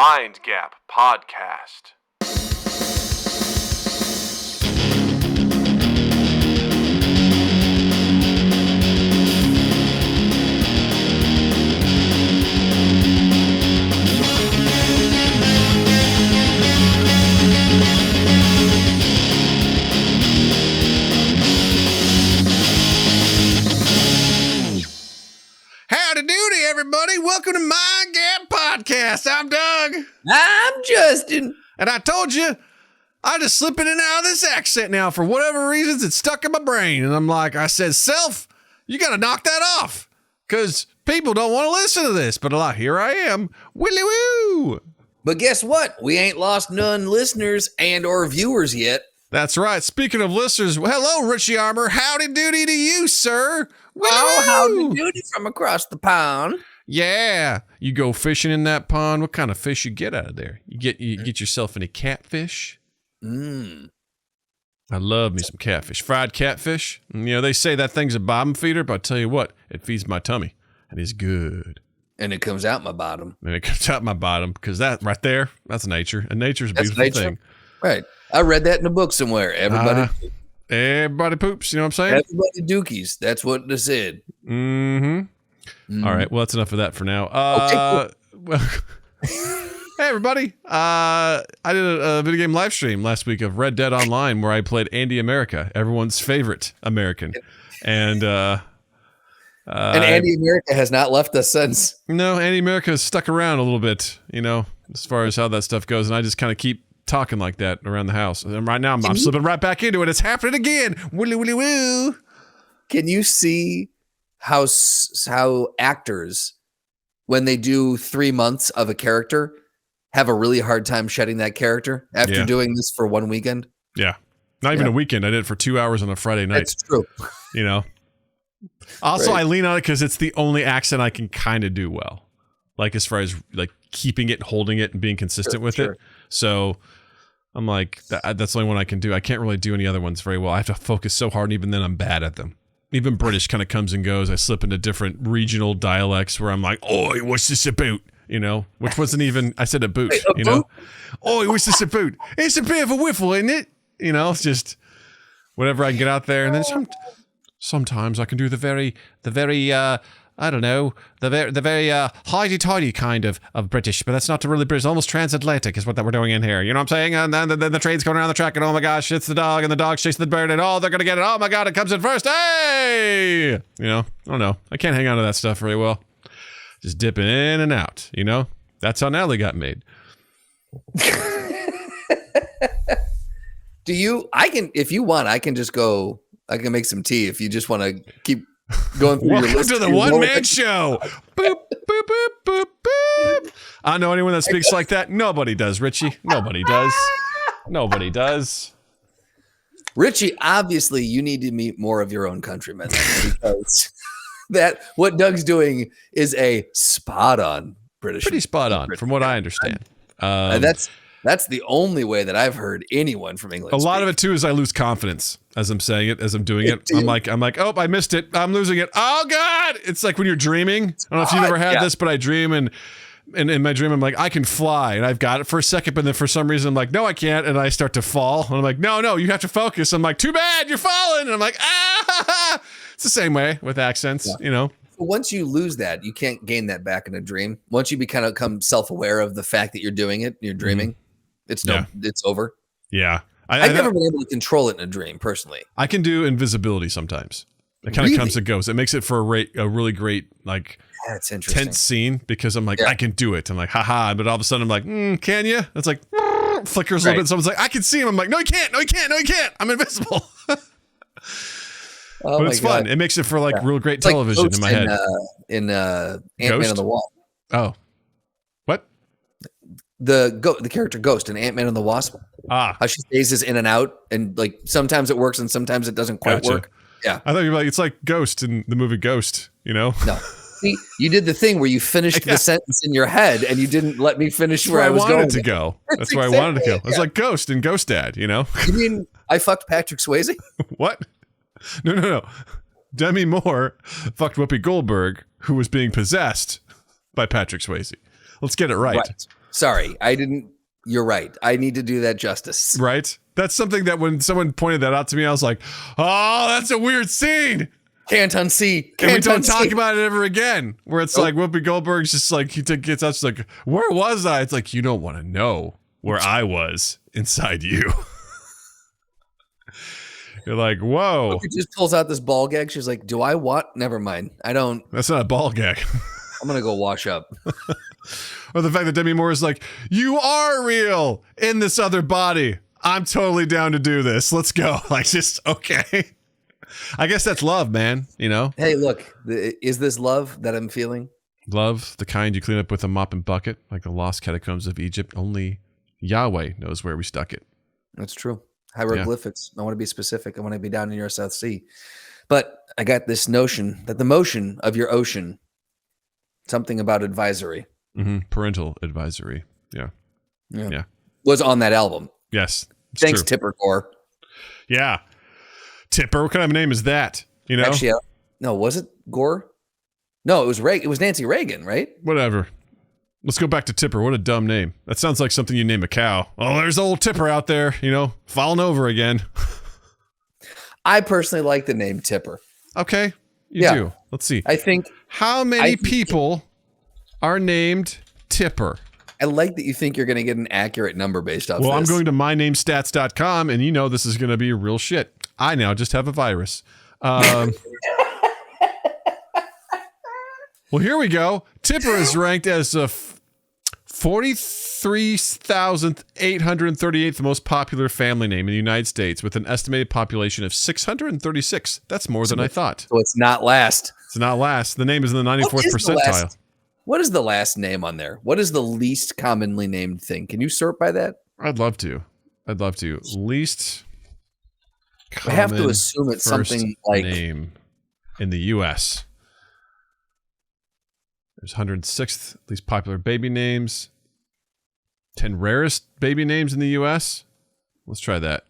Mind Gap Podcast. Howdy doody, everybody. Welcome to Mind Gap Podcast. I'm Doug. I'm Justin. And I told you, I just slip in and out of this accent now. For whatever reasons, it's stuck in my brain. And I'm like, I said, self, you got to knock that off. Because people don't want to listen to this. But here I am. Willy woo. But guess what? We ain't lost none listeners and or viewers yet. That's right. Speaking of listeners, hello, Richie Armour. Howdy doody to you, sir. Oh, howdy doody from across the pond. Yeah, you go fishing in that pond. What kind of fish you get out of there? You get yourself any catfish? I love me some catfish. Fried catfish. And, you know, they say that thing's a bottom feeder, but I'll tell you what, it feeds my tummy. And it's good. And it comes out my bottom. And it comes out my bottom because that right there, that's nature. And nature's a beautiful thing. Right. I read that in a book somewhere. Everybody poops, you know what I'm saying? Everybody dookies. That's what they said. Mm-hmm. All right. Well, that's enough of that for now. Okay, Well, hey, everybody. I did a video game live stream last week of Red Dead Online where I played Andy America, everyone's favorite American. And Andy America has not left us since. No, Andy America has stuck around a little bit, you know, as far as how that stuff goes. And I just kind of keep talking like that around the house. And right now, I'm slipping right back into it. It's happening again. Willy, willy, woo. Can you see how actors, when they do 3 months of a character, have a really hard time shedding that character after doing this for one weekend? Yeah. Not even a weekend. I did it for 2 hours on a Friday night. That's true. You know? Also, right. I lean on it because it's the only accent I can kind of do well. Like, as far as, like, keeping it, holding it, and being consistent with it. So I'm like, that's the only one I can do. I can't really do any other ones very well. I have to focus so hard, and even then I'm bad at them. Even British kind of comes and goes. I slip into different regional dialects where I'm like, "Oi, what's this about?" You know, which wasn't even, I said a boot, you know? "Oi, what's this about?" It's a bit of a whiffle, isn't it? You know, it's just whatever I can get out there. And then sometimes I can do the very I don't know, the very hidey-tidy kind of British, but that's not really British. Almost transatlantic is what we're doing in here. You know what I'm saying? And then the train's going around the track, and oh my gosh, it's the dog, and the dog's chasing the bird, and oh, they're going to get it. Oh my God, it comes in first. Hey! You know, I don't know. I can't hang on to that stuff very well. Just dipping in and out, you know? That's how Natalie got made. If you want, I can just go, I can make some tea if you just want to keep going through Welcome your list. to the one-man show. Boop, boop, boop, boop, boop. I know anyone that speaks like that. Nobody does, Richie. Nobody does. Nobody does. Richie, obviously, you need to meet more of your own countrymen because what Doug's doing is a spot-on British. Pretty spot on, from what I understand. That's the only way that I've heard anyone from England. A lot of it too is I lose confidence as I'm saying it, as I'm doing it. I'm like, oh, I missed it. I'm losing it. Oh God! It's like when you're dreaming. I don't know if you've ever had this, but I dream and in my dream I'm like, I can fly, and I've got it for a second, but then for some reason I'm like, no, I can't, and I start to fall, and I'm like, no, you have to focus. I'm like, too bad, you're falling, and I'm like, ah! It's the same way with accents, you know. Once you lose that, you can't gain that back in a dream. Once you become self-aware of the fact that you're doing it, you're dreaming. It's over. Yeah. I've never been able to control it in a dream, personally. I can do invisibility sometimes. It kind of comes and goes. It makes it for a really great, like, that's interesting, tense scene because I'm like, I can do it. I'm like, haha. But all of a sudden I'm like, can you? It's like, flickers a little bit. Someone's like, I can see him. I'm like, no, you can't. No, you can't. No, you can't. I'm invisible. But it's fun. It makes it for like real great television in my head. In Ant-Man and the Wasp. Oh. What? The character Ghost in Ant-Man and the Wasp. How she phases in and out, and like sometimes it works and sometimes it doesn't quite work. Yeah. I thought you were like, it's like Ghost in the movie Ghost, you know? No. See, you did the thing where you finished the sentence in your head and you didn't let me finish where I was going. To go. That's where I wanted to go. It's like Ghost and Ghost Dad, you know? You mean I fucked Patrick Swayze? What? No. Demi Moore fucked Whoopi Goldberg, who was being possessed by Patrick Swayze. Let's get it right. Sorry, I didn't. You're right. I need to do that justice. Right? That's something that when someone pointed that out to me, I was like, oh, that's a weird scene. Can't unsee. And we don't talk about it ever again. Where it's like Whoopi Goldberg's just like, he gets out, she's like, where was I? It's like, you don't want to know where I was inside you. You're like, whoa. She just pulls out this ball gag. She's like, do I want? Never mind. I don't. That's not a ball gag. I'm going to go wash up. Or the fact that Demi Moore is like, you are real in this other body. I'm totally down to do this. Let's go. Like, just, okay. I guess that's love, man. You know? Hey, look, is this love that I'm feeling? Love, the kind you clean up with a mop and bucket, like the lost catacombs of Egypt. Only Yahweh knows where we stuck it. That's true. Hieroglyphics. Yeah. I want to be specific. I want to be down in your South Sea. But I got this notion that the motion of your ocean, something about advisory. Mm-hmm. Parental advisory. Yeah. Was on that album. Yes. Thanks, true. Tipper Gore. Yeah. Tipper, what kind of a name is that? You know? Actually, no, was it Gore? No, it was Reagan. It was Nancy Reagan, right? Whatever. Let's go back to Tipper. What a dumb name. That sounds like something you name a cow. Oh, there's old Tipper out there, you know, falling over again. I personally like the name Tipper. Okay. You do. Let's see. I think. How many people are named Tipper? I like that you think you're going to get an accurate number based off this. Well, I'm going to mynamestats.com, and you know this is going to be real shit. I now just have a virus. Well, here we go. Tipper is ranked as 43,838th most popular family name in the United States with an estimated population of 636. That's more than I thought. So it's not last. It's not last. The name is in the 94th percentile. What is the last name on there? What is the least commonly named thing? Can you sort by that? I'd love to. Least I have to assume it's something like name in the U.S. There's 106th least popular baby names. 10 rarest baby names in the U.S. Let's try that.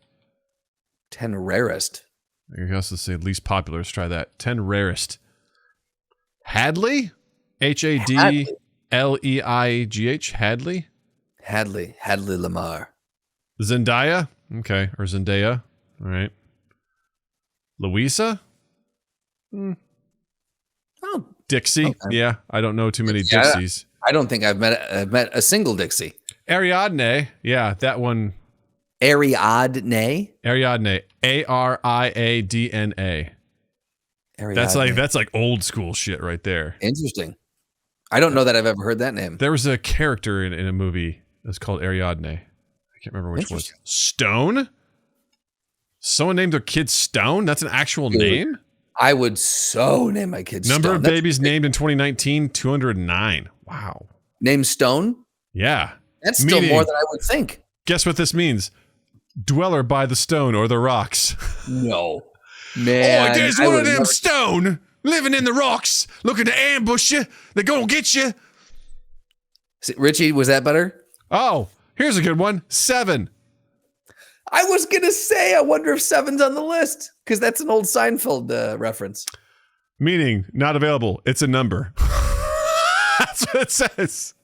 10 rarest. I guess let's say least popular. Let's try that. 10 rarest. Hadley? Hadleigh. Hadley? Hadley Lamar. Zendaya? Okay. Or Zendaya. All right. Louisa? Oh. Dixie? Okay. Yeah. I don't know too many Dixies. I don't think I've met a single Dixie. Ariadne. Yeah, that one. Ariadne? Ariadne. Ariadna. Ariadne. That's like old school shit right there. Interesting. I don't know that I've ever heard that name. There was a character in a movie that's called Ariadne. I can't remember which one. Stone? Someone named their kid Stone? That's an actual name? I would so name my kid Stone. Number of babies named in 2019, 209. Wow. Name Stone? Yeah. That's still more than I would think. Guess what this means? Dweller by the stone or the rocks. No. Man. Oh, there's one of them stone living in the rocks looking to ambush you. They're going to get you. Richie, was that better? Oh, here's a good one. 7. I was going to say, I wonder if 7's on the list because that's an old Seinfeld reference. Meaning not available. It's a number. That's what it says.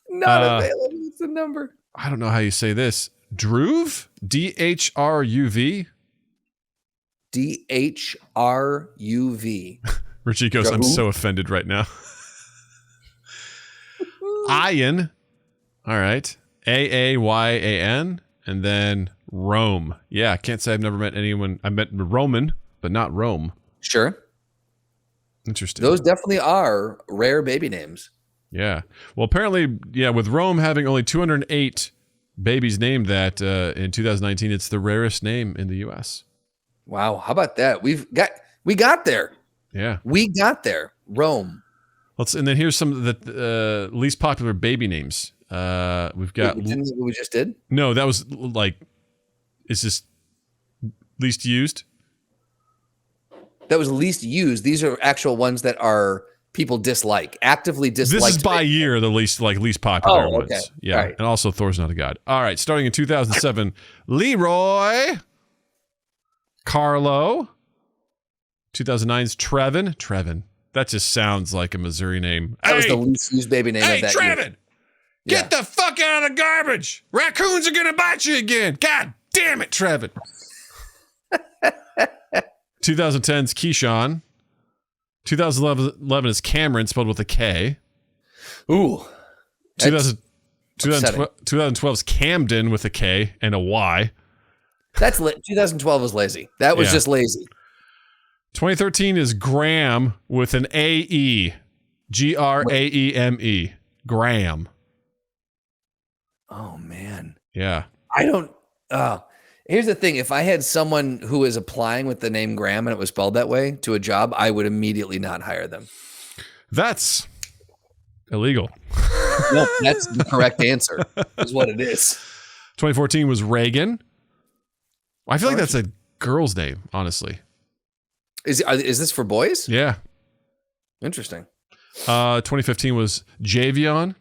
Not available. It's a number. I don't know how you say this. Dhruv? DHRUV? DHRUV. Richie goes, I'm so offended right now. Ian. All right. AAYAN. And then Rome. Yeah, I can't say I've never met anyone. I met Roman, but not Rome. Sure. Interesting. Those definitely are rare baby names. Yeah. Well, apparently, yeah, with Rome having only 208 babies named that in 2019, it's the rarest name in the U.S. Wow. How about that? We got there. Yeah. We got there. Rome. And then here's some of the least popular baby names. We've got. We just did? No, that was like, it's just least used. That was least used. These are actual ones that are people actively dislike. This is by year, the least popular ones. Okay. Yeah. Right. And also Thor's not a god. All right. Starting in 2007, Leroy, Carlo, 2009's Trevin. That just sounds like a Missouri name. That was the least used baby name of that Trevin, year. get the fuck out of the garbage. Raccoons are going to bite you again. God damn it, Trevin. 2010's Keyshawn. 2011 is Cameron, spelled with a K. Ooh. 2012 is Camden with a K and a Y. 2012 was lazy. That was just lazy. 2013 is Graham with an A-E. Graeme. Graham. Oh, man. Yeah. I don't... here's the thing. If I had someone who is applying with the name Graham and it was spelled that way to a job, I would immediately not hire them. That's illegal. No, that's the correct answer, is what it is. 2014 was Reagan. I feel like that's a girl's name, honestly. Is this for boys? Yeah. Interesting. 2015 was Javion.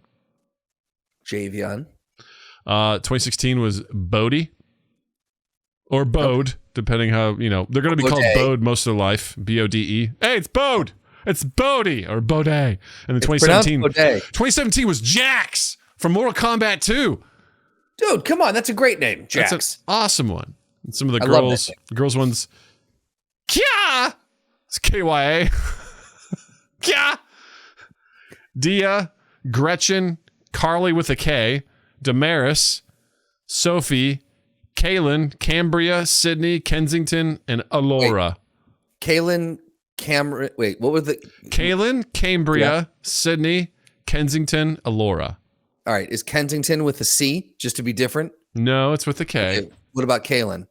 2016 was Bodie. Or Bode, depending how, they're going to be called Bode most of their life. B-O-D-E. Hey, it's Bode. It's Bodie or Bode. And then 2017 was Jax from Mortal Kombat 2. Dude, come on. That's a great name. Jax. That's an awesome one. And some of the girls ones. Kya! It's K-Y-A. Kya! Dia, Gretchen, Carly with a K, Damaris, Sophie, Kaylin, Cambria, Sydney, Kensington, and Alora. Kaylin, what was the... Kaylin, Cambria, Sydney, Kensington, Alora. All right. Is Kensington with a C, just to be different? No, it's with a K. Okay. What about Kaylin?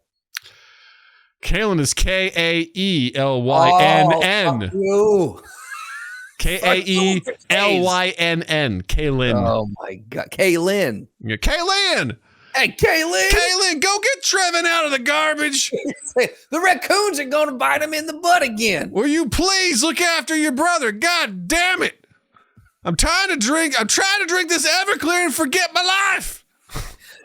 Kaylin is Kaelynn. Kaelynn. Kaylin. Oh my God. Kaylin. Yeah, Kaylin. Hey, Kaylin. Kaylin, go get Trevin out of the garbage. The raccoons are going to bite him in the butt again. Will you please look after your brother? God damn it. I'm trying to drink this Everclear and forget my life.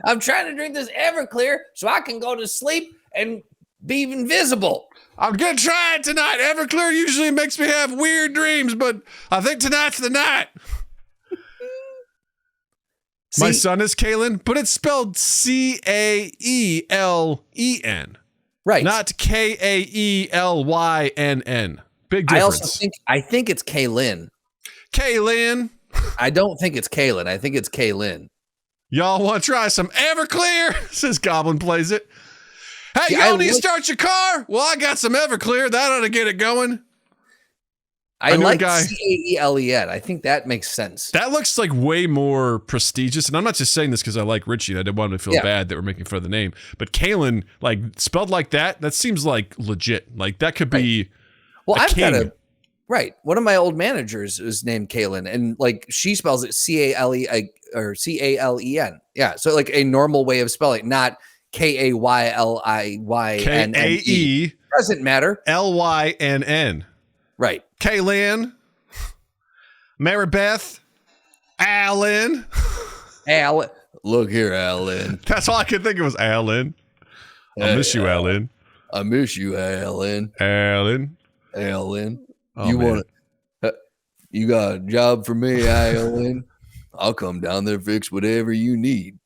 I'm trying to drink this Everclear so I can go to sleep and be invisible. I'm going to try it tonight. Everclear usually makes me have weird dreams, but I think tonight's the night. My son is Kaylin, but it's spelled C-A-E-L-E-N. Right. Not K-A-E-L-Y-N-N. Big difference. I think it's Kaylin. Kaylin. I don't think it's Kaylin. I think it's Kaylin. Y'all want to try some Everclear? Says Goblin plays it. Hey, y'all need to start your car? Well, I got some Everclear. That ought to get it going. I like C-A-E-L-E-N. I think that makes sense. That looks like way more prestigious. And I'm not just saying this because I like Richie and I didn't want him to feel bad that we're making fun of the name. But Kaylin, like spelled like that seems like legit. Like that could be Right. One of my old managers is named Kaylin, and like she spells it C-A-L-E or C-A-L-E-N. Yeah. So like a normal way of spelling, not K-A-Y-L-I-Y-N-N-E. K-A-E. Doesn't matter. L-Y-N-N. Right. Kaylin. Maribeth. Alan. Alan. Look here, Alan. That's all I could think of was Alan. I miss you, Alan. I miss you, Alan. Alan. Oh, you got a job for me, Alan? I'll come down there, fix whatever you need.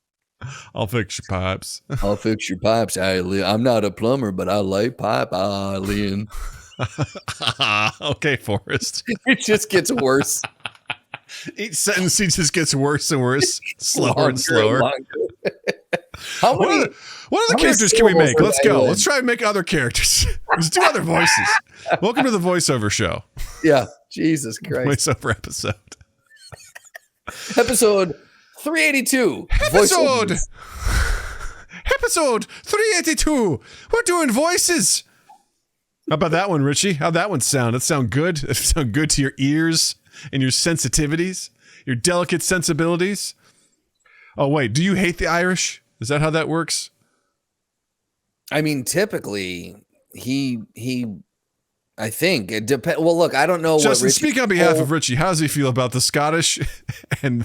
I'll fix your pipes. I'll fix your pipes, Alan. I'm not a plumber, but I lay pipe, Alan. Okay, Forrest. It just gets worse. Each sentence he just gets worse and worse, slower and slower. What other characters can we make? Let's go. Let's try and make other characters. Let's do other voices. Welcome to the voiceover show. Yeah, Jesus Christ. Voiceover episode. Episode 382. Episode 382. We're doing voices. How about that one, Richie? How'd that one sound? That sound good? It sound good to your ears and your sensitivities, your delicate sensibilities? Oh, wait. Do you hate the Irish? Is that how that works? I mean, typically, I think it depends. Well, look, I don't know. Justin, speak on behalf of Richie. How does he feel about the Scottish and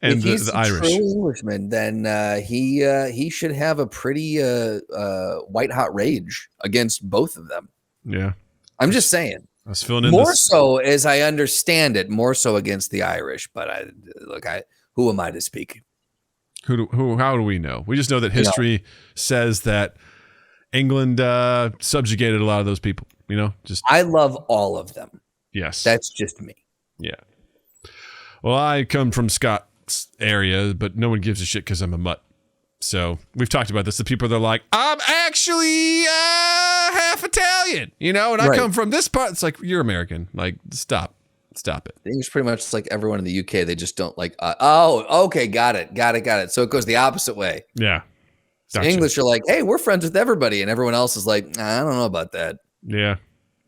if he's the Irish? True Englishman, then he should have a pretty white hot rage against both of them. Yeah, I'm just saying. I was filling in more so, as I understand it, more so against the Irish. But who am I to speak? How do we know? We just know that history says that England subjugated a lot of those people. I love all of them. Yes, that's just me. Yeah. Well, I come from Scots area, but no one gives a shit because I'm a mutt. So we've talked about this. The people that are like, I'm actually half Italian, and I come from this part. It's like, you're American. Like, stop it. I think it's pretty much like everyone in the UK. They just don't like, okay, got it. So it goes the opposite way. Yeah. Gotcha. English are like, hey, we're friends with everybody. And everyone else is like, I don't know about that. Yeah.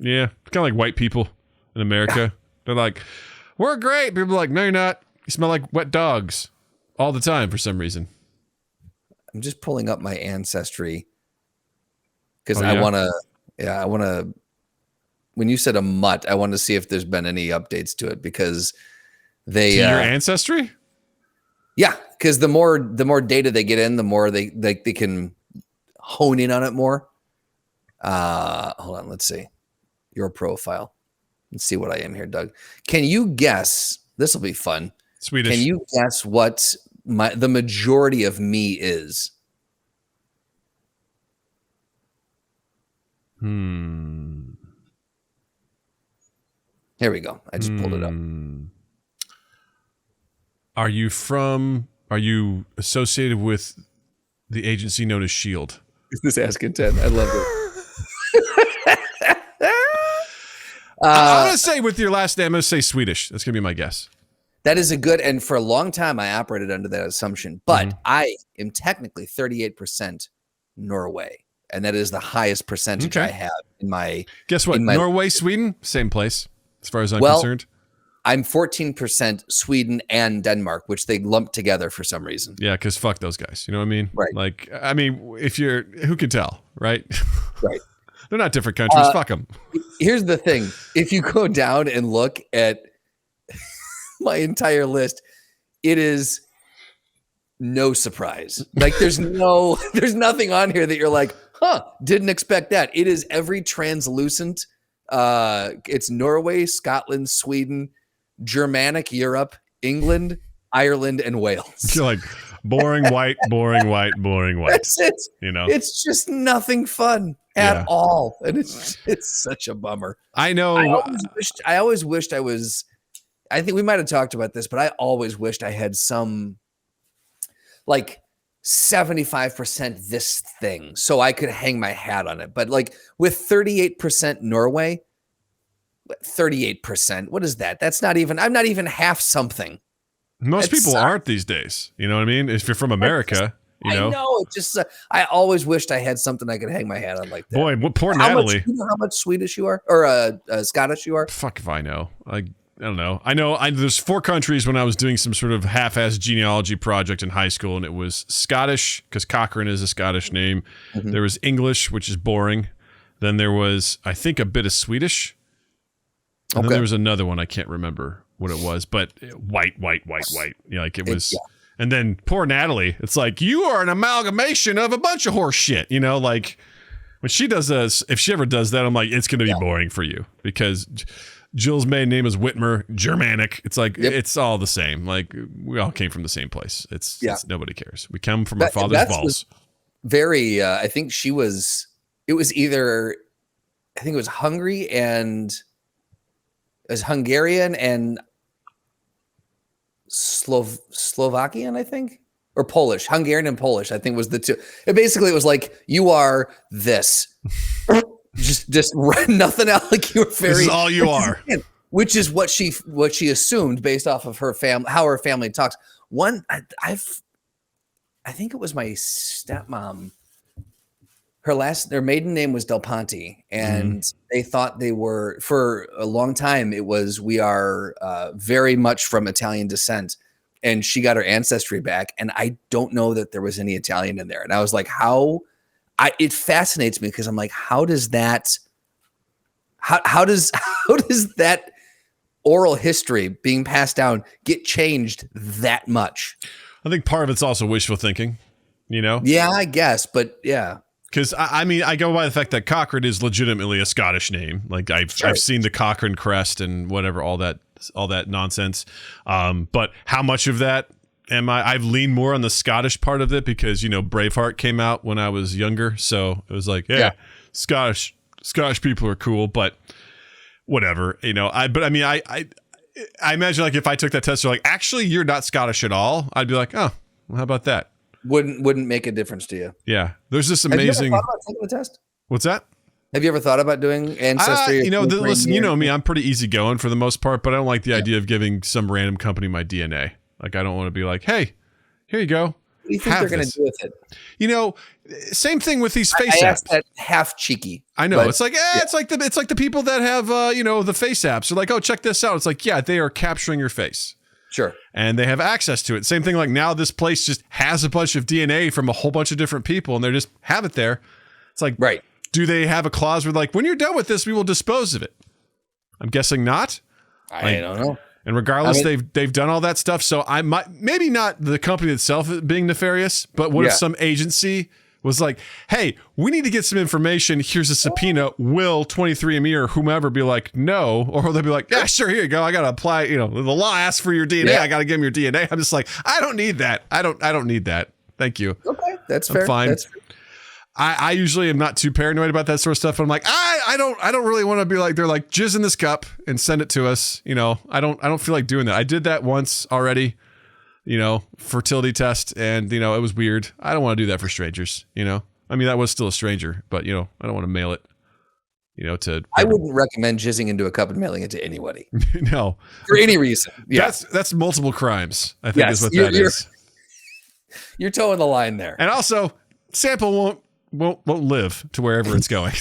Yeah. It's kind of like white people in America. They're like, we're great. People are like, no, you're not. You smell like wet dogs all the time for some reason. I'm just pulling up my ancestry because I want to, when you said a mutt, I want to see if there's been any updates to it because they, your ancestry? Yeah. Cause the more data they get in, the more they can hone in on it more. Hold on. Let's see your profile. Let's see what I am here, Doug. Can you guess? This will be fun. Swedish. Can you guess what the majority of me is? Here we go. I just pulled it up. Are you associated with the agency known as S.H.I.E.L.D.? Is this Ask Intent? I love it. I'm going to say with your last name, I'm going to say Swedish. That's going to be my guess. That is a good, and for a long time, I operated under that assumption. But I am technically 38% Norway, and that is the highest percentage I have in my. Guess what? Norway, Sweden, same place, as far as I'm concerned. I'm 14% Sweden and Denmark, which they lump together for some reason. Yeah, because fuck those guys. You know what I mean? Right. Like, if you're, who can tell, right? Right. They're not different countries. Fuck them. Here's the thing. If you go down and look at my entire list, it is no surprise. Like there's nothing on here that you're like, didn't expect that. It is every translucent. It's Norway, Scotland, Sweden, Germanic Europe, England, Ireland, and Wales. You're like boring white, boring white, boring white. That's it. It's just nothing fun at all. And it's such a bummer. I know. I always wished I was, I think we might have talked about this, but I always wished I had some like 75% this thing so I could hang my hat on it. But like with 38% Norway, 38%, what is that? That's not even, I'm not even half something. Most people aren't these days. You know what I mean? If you're from America, I know. It just, I always wished I had something I could hang my hat on like that. Boy, poor Natalie. You know how much Swedish you are or Scottish you are? Fuck if I know. I don't know. I know there's 4 countries when I was doing some sort of half-ass genealogy project in high school, and it was Scottish, because Cochrane is a Scottish name. Mm-hmm. There was English, which is boring. Then there was, I think, a bit of Swedish. And then there was another one. I can't remember what it was, but white. Yeah, like it was. And then poor Natalie, it's like, you are an amalgamation of a bunch of horse shit. Like when she does this, if she ever does that, I'm like, it's going to be boring for you because Jill's maiden name is Whitmer, Germanic. It's like, it's all the same. Like we all came from the same place. It's nobody cares. We come from our father's balls. Very, I think it was Hungary and it was Hungarian and Slovakian, I think, or Polish, Hungarian and Polish, I think was the two. It was like, you are this. just nothing else. Like you're very. This is all you are. Which is what she assumed based off of her family, how her family talks. I think it was my stepmom. Their maiden name was Del Ponte, and they thought they were, for a long time, it was, we are very much from Italian descent. And she got her ancestry back, and I don't know that there was any Italian in there. And I was like, it fascinates me because I'm like, how does that oral history being passed down get changed that much? I think part of it's also wishful thinking, Yeah, I guess, but yeah. Because I mean, I go by the fact that Cochrane is legitimately a Scottish name. Like I've seen the Cochrane crest and whatever, all that nonsense. But how much of that am I? I've leaned more on the Scottish part of it because Braveheart came out when I was younger, so it was like, yeah. Scottish people are cool, but whatever, I imagine like if I took that test, they're like, actually, you're not Scottish at all. I'd be like, oh, well, how about that? Wouldn't make a difference to you. Yeah, there's this amazing. Have you ever thought about taking the test? What's that? Have you ever thought about doing ancestry? Listen, you know me, I'm pretty easygoing for the most part, but I don't like the idea of giving some random company my DNA. Like, I don't want to be like, hey, here you go. What do you think they're going to do with it? Same thing with these face I apps. asked that half cheeky. I know. It's like, it's like the people that have, the face apps are like, oh, check this out. It's like, yeah, they are capturing your face. Sure. And they have access to it. Same thing like now this place just has a bunch of DNA from a whole bunch of different people and they just have it there. It's like, right. Do they have a clause where like, when you're done with this, we will dispose of it? I'm guessing not. I don't know. And regardless, they've done all that stuff. So I might, maybe not the company itself being nefarious, but what if some agency was like, hey, we need to get some information. Here's a subpoena. Will 23andMe or whomever be like, no? Or they'll be like, yeah, sure, here you go. I got to apply, the law asks for your DNA. I got to give them your DNA. I'm just like, I don't need that. I don't need that. Thank you. Okay. That's fair. I'm fine. That's fair. I usually am not too paranoid about that sort of stuff. But I'm like, I don't really want to be like, they're like, jizz in this cup and send it to us. I don't feel like doing that. I did that once already, fertility test, and it was weird. I don't want to do that for strangers. I mean, that was still a stranger, but I don't want to mail it. I wouldn't recommend jizzing into a cup and mailing it to anybody. No, for any reason. Yeah, that's multiple crimes. I think is what that is. You're towing the line there, and also sample won't live to wherever it's going.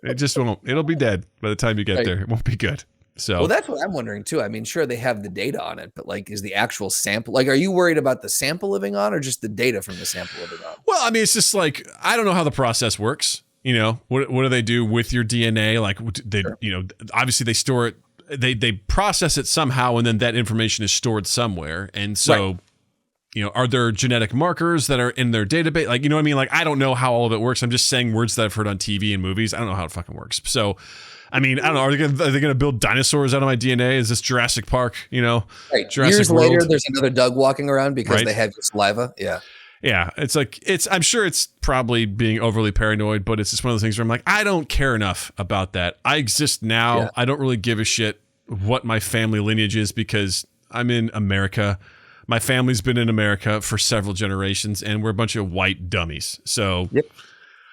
It just won't. It'll be dead by the time you get there. It won't be good. So, well, that's what I'm wondering too. I mean, sure, they have the data on it, but like, is the actual sample, like, are you worried about the sample living on or just the data from the sample living on? Well, I mean, it's just like, I don't know how the process works. What do they do with your DNA? Like they, obviously they store it, they process it somehow, and then that information is stored somewhere. And so, are there genetic markers that are in their database? Like, you know what I mean? Like, I don't know how all of it works. I'm just saying words that I've heard on TV and movies. I don't know how it fucking works. So, I mean, I don't know. Are they going to build dinosaurs out of my DNA? Is this Jurassic Park? Right. Jurassic Years World? later, there's another Doug walking around because they have your saliva. Yeah. Yeah. It's like, I'm sure it's probably being overly paranoid, but it's just one of those things where I'm like, I don't care enough about that. I exist now. Yeah. I don't really give a shit what my family lineage is because I'm in America. My family's been in America for several generations, and we're a bunch of white dummies. So,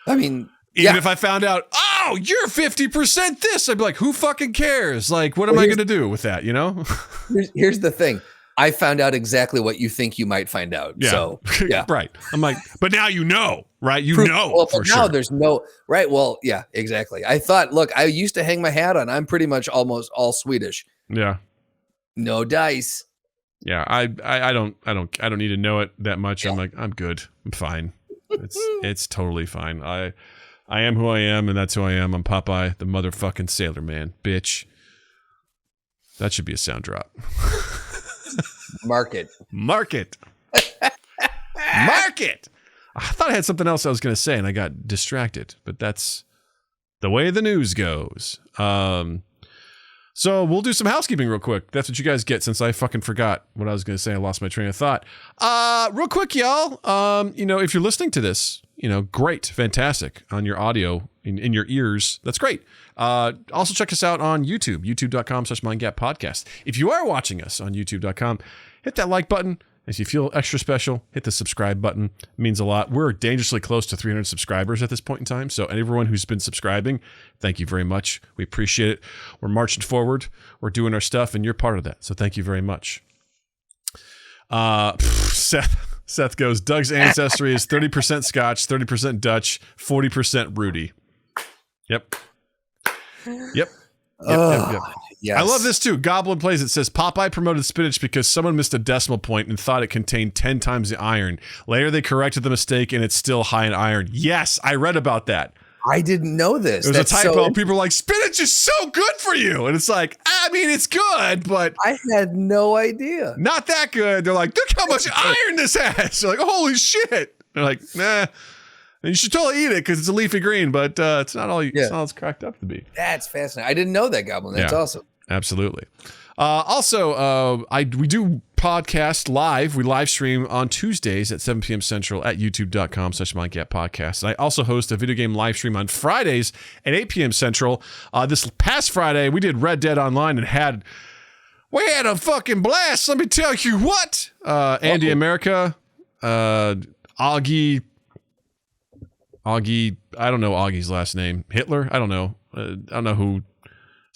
I mean, even if I found out, oh, you're 50% this, I'd be like, who fucking cares? Like, what am I going to do with that? Here's the thing. I found out exactly what you think you might find out. Yeah. So, right. I'm like, but now right? Well, for now sure. there's no, right? Well, yeah, exactly. I thought, look, I used to hang my hat on. I'm pretty much almost all Swedish. Yeah. No dice. Yeah, I don't need to know it that much. Yeah. I'm like, I'm good. I'm fine. It's totally fine. I am who I am, and that's who I am. I'm Popeye, the motherfucking sailor man, bitch. That should be a sound drop. Mark it. Mark it. Mark it. I thought I had something else I was going to say, and I got distracted. But that's the way the news goes. So we'll do some housekeeping real quick. That's what you guys get since I fucking forgot what I was going to say. I lost my train of thought. Real quick, y'all. If you're listening to this, great, fantastic on your audio in your ears. That's great. Also check us out on YouTube, youtube.com/mindgappodcast. If you are watching us on youtube.com, hit that like button. If you feel extra special, hit the subscribe button. It means a lot. We're dangerously close to 300 subscribers at this point in time. So everyone who's been subscribing, thank you very much. We appreciate it. We're marching forward. We're doing our stuff, and you're part of that. So thank you very much. Seth goes, Doug's ancestry is 30% Scotch, 30% Dutch, 40% Rudy. Yep. Yes. I love this too. Goblin Plays It says Popeye promoted spinach because someone missed a decimal point and thought it contained 10 times the iron. Later they corrected the mistake and it's still high in iron. Yes, I read about that. I didn't know this. It was a typo. People are like, spinach is so good for you. And it's like, I mean, it's good, but I had no idea. Not that good. They're like, look how much iron this has. They're like, holy shit. They're like, nah. And you should totally eat it because it's a leafy green, but it's not all it's cracked up to be. That's fascinating. I didn't know that, Goblin. That's awesome. Absolutely. Also, we do podcast live. We live stream on Tuesdays at 7 p.m. Central at youtube.com/mindgappodcast. And I also host a video game live stream on Fridays at 8 p.m. Central. This past Friday, we did Red Dead Online and we had a fucking blast. Let me tell you what. Andy America, Augie, I don't know Augie's last name. Hitler? I don't know. I don't know who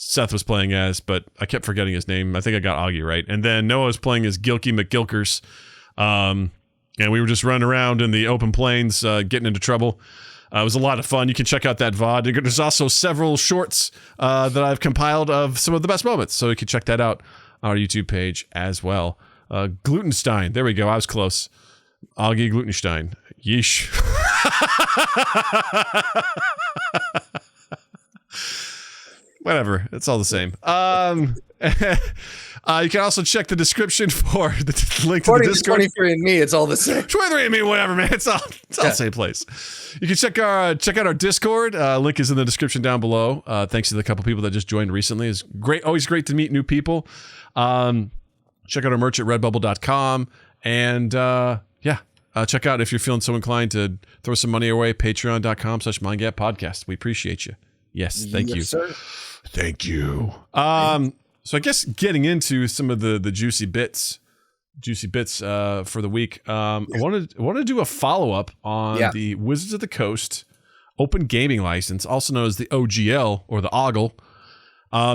Seth was playing as, but I kept forgetting his name. I think I got Augie right. And then Noah was playing as Gilky McGilkers. And we were just running around in the open plains, getting into trouble. It was a lot of fun. You can check out that VOD. There's also several shorts that I've compiled of some of the best moments. So you can check that out on our YouTube page as well. Glutenstein. There we go. I was close. Augie Glutenstein. Yeesh. Whatever, it's all the same. You can also check the description for the link to the Discord. 23andMe, it's all the same. 23andMe, whatever, man. It's all the same place. You can check out our Discord. Link is in the description down below. Thanks to the couple people that just joined recently. It's great, always great to meet new people. Check out our merch at redbubble.com. And check out, if you're feeling so inclined to throw some money away, patreon.com/mindgappodcast. We appreciate you. Yes, thank you. Sir. Thank you. So I guess getting into some of the juicy bits for the week. I want to do a follow-up on the Wizards of the Coast Open Gaming License, also known as the OGL or the OGL.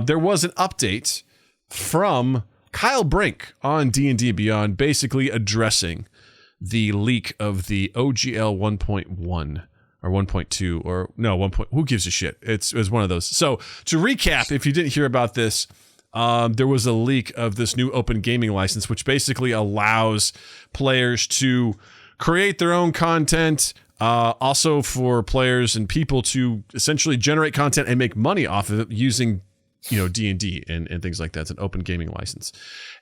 There was an update from Kyle Brink on D&D Beyond, basically addressing the leak of the OGL 1.1 or 1.2 or no 1. Who gives a shit? It was one of those. So to recap, if you didn't hear about this, there was a leak of this new open gaming license, which basically allows players to create their own content, also for players and people to essentially generate content and make money off of it using D&D and things like that. It's an open gaming license.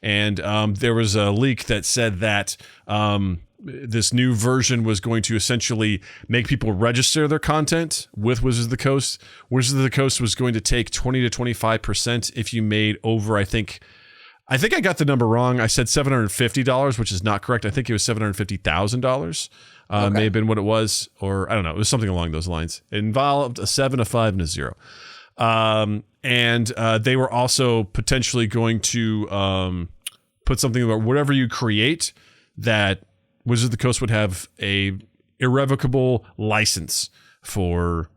And there was a leak that said that this new version was going to essentially make people register their content with Wizards of the Coast. Wizards of the Coast was going to take 20 to 25% if you made over, I think I got the number wrong. I said $750, which is not correct. I think it was $750,000. May have been what it was, or I don't know. It was something along those lines. It involved a 7, a 5, and a 0. And they were also potentially going to put something about whatever you create, that Wizards of the Coast would have a irrevocable license for,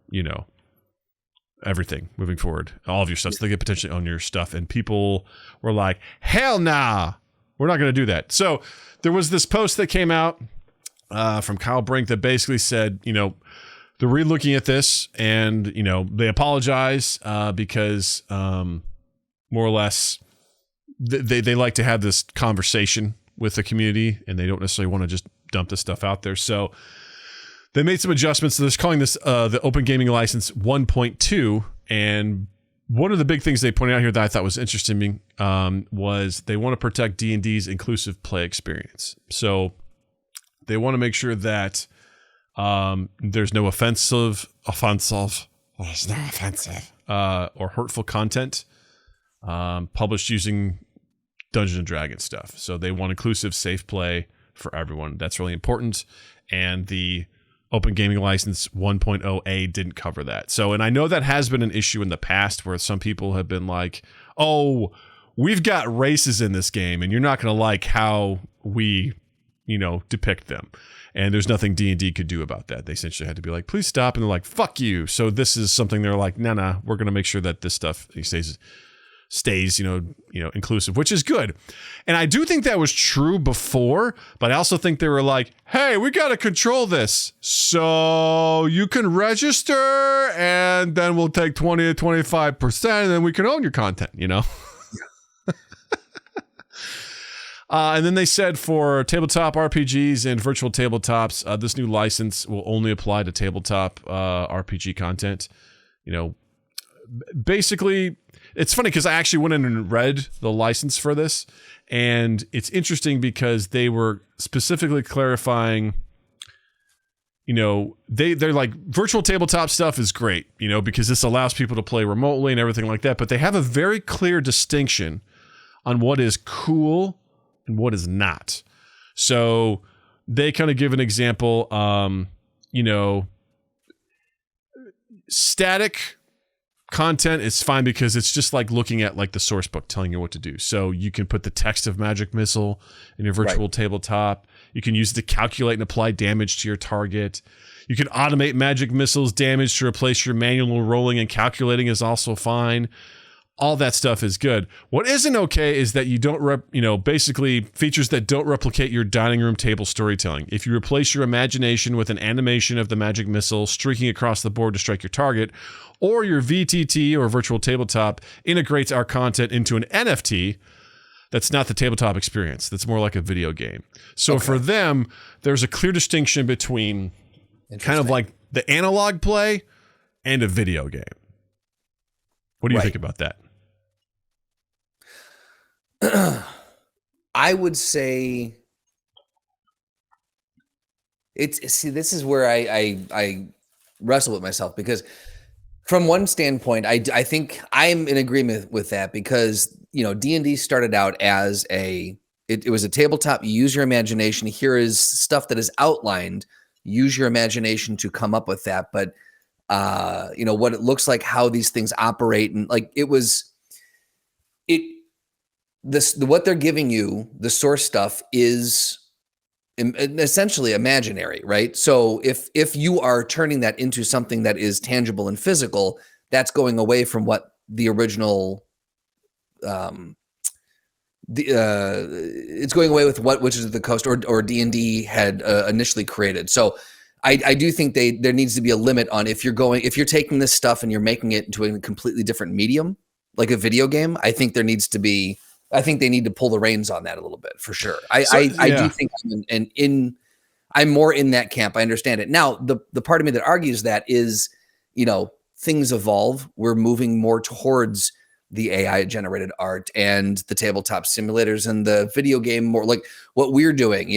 everything moving forward, all of your stuff. So they could potentially own your stuff. And people were like, hell nah, we're not going to do that. So there was this post that came out from Kyle Brink that basically said, they're re-looking at this and, they apologize because more or less they like to have this conversation with the community and they don't necessarily want to just dump this stuff out there. So they made some adjustments. So they're calling this the Open Gaming License 1.2. And one of the big things they pointed out here that I thought was interesting was they want to protect D&D's inclusive play experience. So they want to make sure that there's no offensive or hurtful content published using Dungeons and Dragons stuff. So they want inclusive, safe play for everyone. That's really important. And the Open Gaming License 1.0A didn't cover that. So, and I know that has been an issue in the past where some people have been like, oh, we've got races in this game and you're not going to like how we, depict them. And there's nothing D&D could do about that. They essentially had to be like, please stop. And they're like, fuck you. So this is something they're like, nah, we're going to make sure that this stuff stays, inclusive, which is good. And I do think that was true before, but I also think they were like, hey, we got to control this. So you can register and then we'll take 20 to 25% and then we can own your content, And then they said for tabletop RPGs and virtual tabletops, this new license will only apply to tabletop RPG content. Basically, it's funny because I actually went in and read the license for this, and it's interesting because they were specifically clarifying they're like virtual tabletop stuff is great, because this allows people to play remotely and everything like that. But they have a very clear distinction on what is cool and what is not. So they kind of give an example, static content is fine because it's just like looking at like the source book telling you what to do. So you can put the text of Magic Missile in your virtual tabletop. You can use it to calculate and apply damage to your target. You can automate Magic Missile's damage to replace your manual rolling and calculating is also fine. All that stuff is good. What isn't okay is that you don't, basically features that don't replicate your dining room table storytelling. If you replace your imagination with an animation of the Magic Missile streaking across the board to strike your target, or your VTT or virtual tabletop integrates our content into an NFT, that's not the tabletop experience. That's more like a video game. So for them, there's a clear distinction between kind of like the analog play and a video game. What do you think about that? I would say this is where I wrestle with myself, because from one standpoint, I think I'm in agreement with that, because D&D started out as it was a tabletop. You use your imagination. Here is stuff that is outlined. Use your imagination to come up with that. But what it looks like, how these things operate, and like what they're giving you, the source stuff, is essentially imaginary, right? So if you are turning that into something that is tangible and physical, that's going away from what the original it's going away with what Wizards of the Coast or D&D had initially created. So I do think there needs to be a limit on if you're taking this stuff and you're making it into a completely different medium, like a video game. I think they need to pull the reins on that a little bit, for sure. I do think I'm more in that camp. I understand it. Now, the part of me that argues that is, things evolve. We're moving more towards the AI generated art and the tabletop simulators and the video game, more like what we're doing,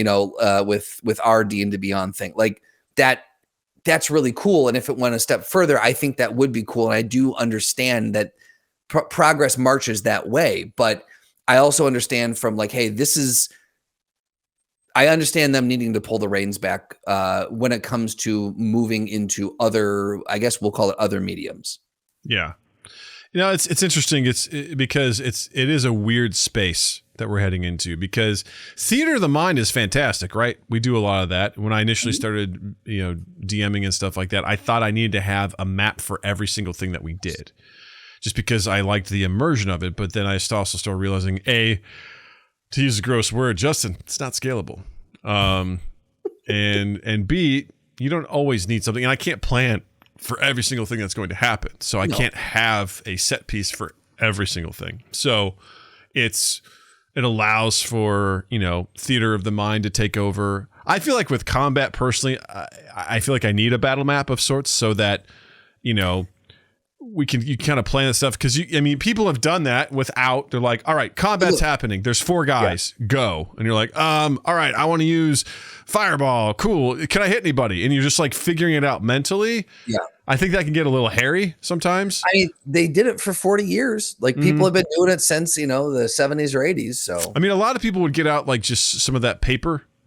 with our D&D Beyond thing. Like that's really cool. And if it went a step further, I think that would be cool. And I do understand that progress marches that way, but I also understand from like, hey, I understand them needing to pull the reins back when it comes to moving into other, I guess we'll call it other mediums. Yeah. It's interesting. Because it is a weird space that we're heading into, because theater of the mind is fantastic, right? We do a lot of that. When I initially started, DMing and stuff like that, I thought I needed to have a map for every single thing that we did, just because I liked the immersion of it. But then I also started realizing, to use a gross word, Justin, it's not scalable. And B, you don't always need something. And I can't plan for every single thing that's going to happen. So I can't have a set piece for every single thing. So it allows for, theater of the mind to take over. I feel like with combat personally, I feel like I need a battle map of sorts so that, you kind of plan this stuff, because people have done that without. They're like, all right, combat's happening. There's 4 guys, go, and you're like, all right, I want to use fireball. Cool. Can I hit anybody? And you're just like figuring it out mentally. Yeah, I think that can get a little hairy sometimes. I mean, they did it for 40 years. Like people have been doing it since the 70s or 80s. So a lot of people would get out like just some of that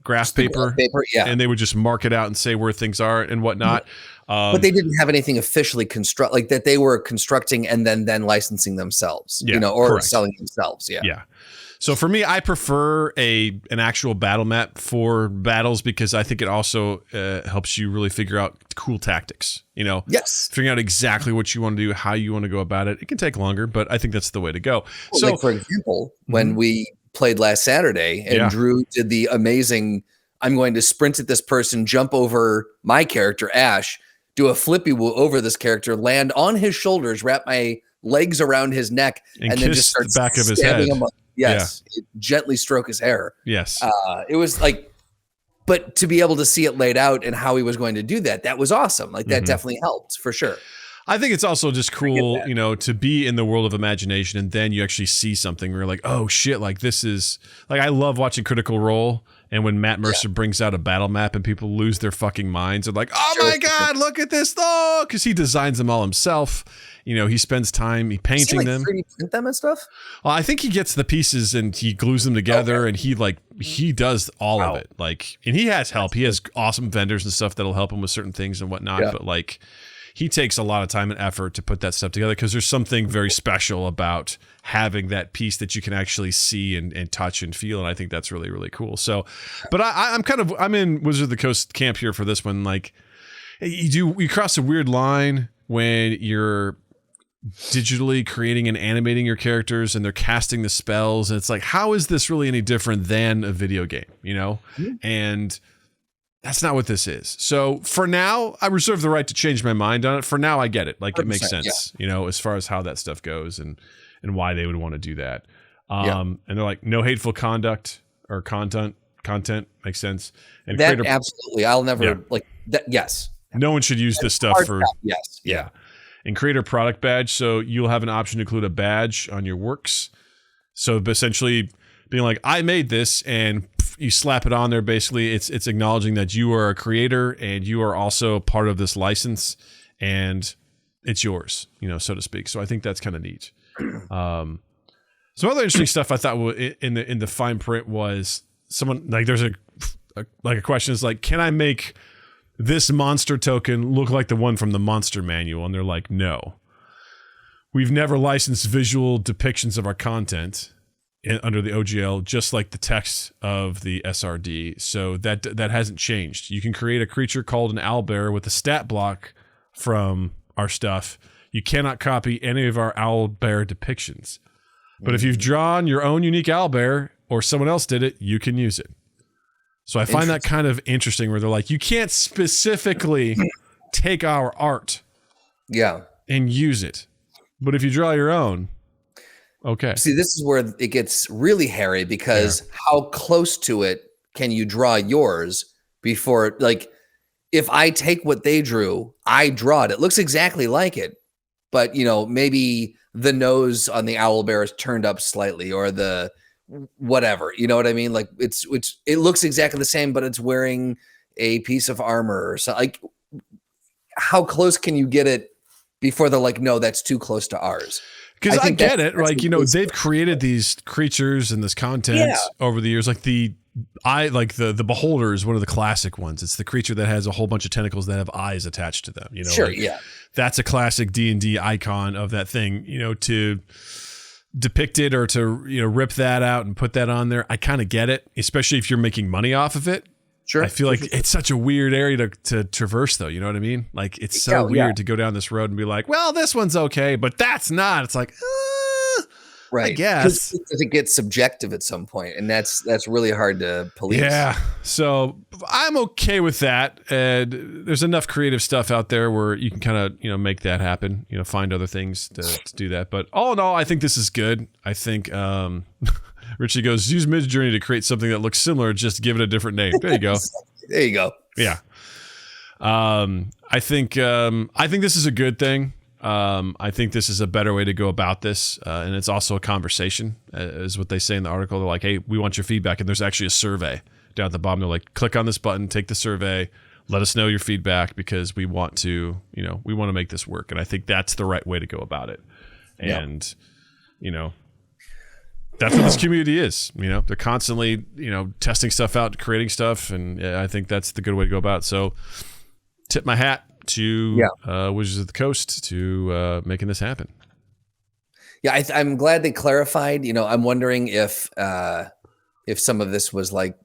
graph paper, and they would just mark it out and say where things are and whatnot. But they didn't have anything officially like that they were constructing and then licensing themselves, or correct. Selling themselves. Yeah. Yeah. So for me, I prefer an actual battle map for battles, because I think it also helps you really figure out cool tactics, Yes. Figuring out exactly what you want to do, how you want to go about it. It can take longer, but I think that's the way to go. Well, so, like for example, when we played last Saturday and Drew did the amazing, I'm going to sprint at this person, jump over my character, Ash, do a flippy woo over this character, land on his shoulders, wrap my legs around his neck, and then just start the back of his head. Gently stroke his hair. Yes. It was like, but to be able to see it laid out and how he was going to do that was awesome. Like that definitely helped for sure. I think it's also just cool, to be in the world of imagination, and then you actually see something where you're like, oh shit, like this is like, I love watching Critical Role, and when Matt Mercer brings out a battle map and people lose their fucking minds, they're like, oh my god, look at this, though, because he designs them all himself. He spends time painting them. 3D print them and stuff? Well, I think he gets the pieces and he glues them together, and he does all of it. And he has help. He has awesome vendors and stuff that'll help him with certain things and whatnot. Yeah. But he takes a lot of time and effort to put that stuff together, because there's something very special about having that piece that you can actually see and touch and feel. And I think that's really, really cool. So, but I'm in Wizard of the Coast camp here for this one. Like, you cross a weird line when you're digitally creating and animating your characters and they're casting the spells, and it's like, how is this really any different than a video game, and that's not what this is. So for now, I reserve the right to change my mind on it. For now, I get it. Like, it makes sense, as far as how that stuff goes and why they would want to do that. And they're like, no hateful conduct or content makes sense. And that absolutely, I'll never like that. Yes. No one should use this stuff for, yes. Yeah. And creator product badge. So you'll have an option to include a badge on your works. So essentially being like, I made this, and you slap it on there. Basically, it's acknowledging that you are a creator and you are also part of this license, and it's yours, so to speak. So I think that's kind of neat. Some other interesting stuff I thought in the fine print was someone like, there's a question is like, can I make this monster token look like the one from the monster manual? And they're like, no, we've never licensed visual depictions of our content under the OGL, just like the text of the SRD. So that hasn't changed. You can create a creature called an owlbear with a stat block from our stuff. You cannot copy any of our owlbear depictions. But if you've drawn your own unique owlbear, or someone else did it, you can use it. So I find that kind of interesting, where they're like, you can't specifically take our art and use it. But if you draw your own, okay. See, this is where it gets really hairy, because how close to it can you draw yours before, like, if I take what they drew, I draw it. It looks exactly like it, but maybe the nose on the owlbear is turned up slightly, or the whatever, you know what I mean? Like, it looks exactly the same, but it's wearing a piece of armor or something. Like, how close can you get it before they're like, no, that's too close to ours? Because I get it. Like, they've created these creatures and this content over the years. Like the beholder is one of the classic ones. It's the creature that has a whole bunch of tentacles that have eyes attached to them. That's a classic D&D icon of that thing. To depict it or to rip that out and put that on there, I kind of get it, especially if you're making money off of it. Sure. I feel like it's such a weird area to traverse, though. You know what I mean? Like, it's so weird to go down this road and be like, well, this one's okay, but that's not. It's like, right. I guess. Because it gets subjective at some point, and that's really hard to police. Yeah. So I'm okay with that. And there's enough creative stuff out there where you can kind of, make that happen, find other things to do that. But all in all, I think this is good. I think, Richie goes, use Midjourney to create something that looks similar, just give it a different name. There you go. There you go. Yeah. I think this is a good thing. I think this is a better way to go about this. And it's also a conversation, is what they say in the article. They're like, hey, we want your feedback. And there's actually a survey down at the bottom. They're like, click on this button, take the survey, let us know your feedback, because we want to, we want to make this work. And I think that's the right way to go about it. And, that's what this community is. They're constantly, testing stuff out, creating stuff. And I think that's the good way to go about it. So tip my hat to Wizards of the Coast to making this happen. Yeah, I'm glad they clarified. I'm wondering if some of this was like,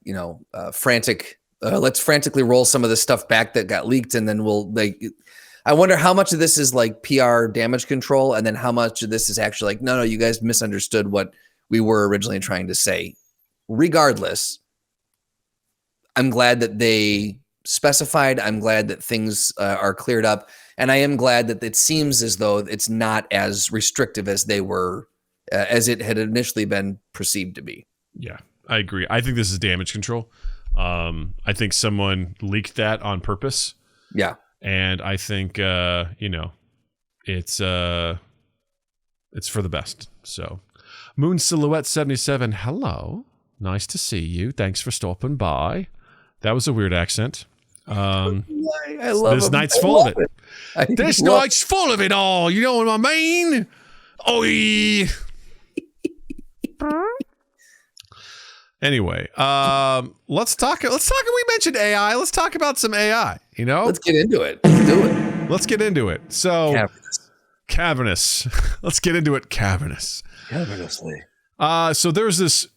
frantic. Let's frantically roll some of the stuff back that got leaked, and then I wonder how much of this is like PR damage control, and then how much of this is actually like, no, you guys misunderstood what we were originally trying to say. Regardless, I'm glad that they specified. I'm glad that things are cleared up, and I am glad that it seems as though it's not as restrictive as they were, as it had initially been perceived to be. Yeah, I agree. I think this is damage control. I think someone leaked that on purpose. Yeah, and I think it's for the best. So Moon Silhouette 77, hello. Nice to see you. Thanks for stopping by. That was a weird accent. I love this him. night's full of it. This night's full of it all. You know what I mean? Oi. Anyway, let's talk. We mentioned AI. Let's talk about some AI. You know, let's get into it. Let's do it. Let's get into it. So, cavernous. Let's get into it. Cavernously. So there's this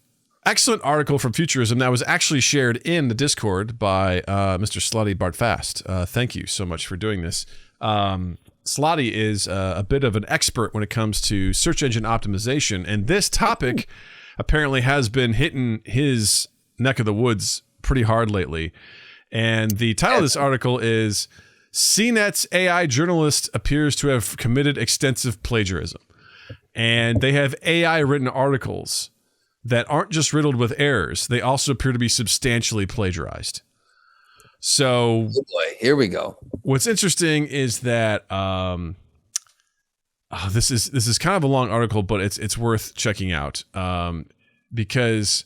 excellent article from Futurism that was actually shared in the Discord by Mr. Slotty Bartfast. Thank you so much for doing this. Slotty is a bit of an expert when it comes to search engine optimization, and this topic apparently has been hitting his neck of the woods pretty hard lately. And the title of this article is CNET's AI journalist appears to have committed extensive plagiarism. And they have AI written articles that aren't just riddled with errors. They also appear to be substantially plagiarized. So, oh boy, here we go. What's interesting is that this is kind of a long article, but it's worth checking out because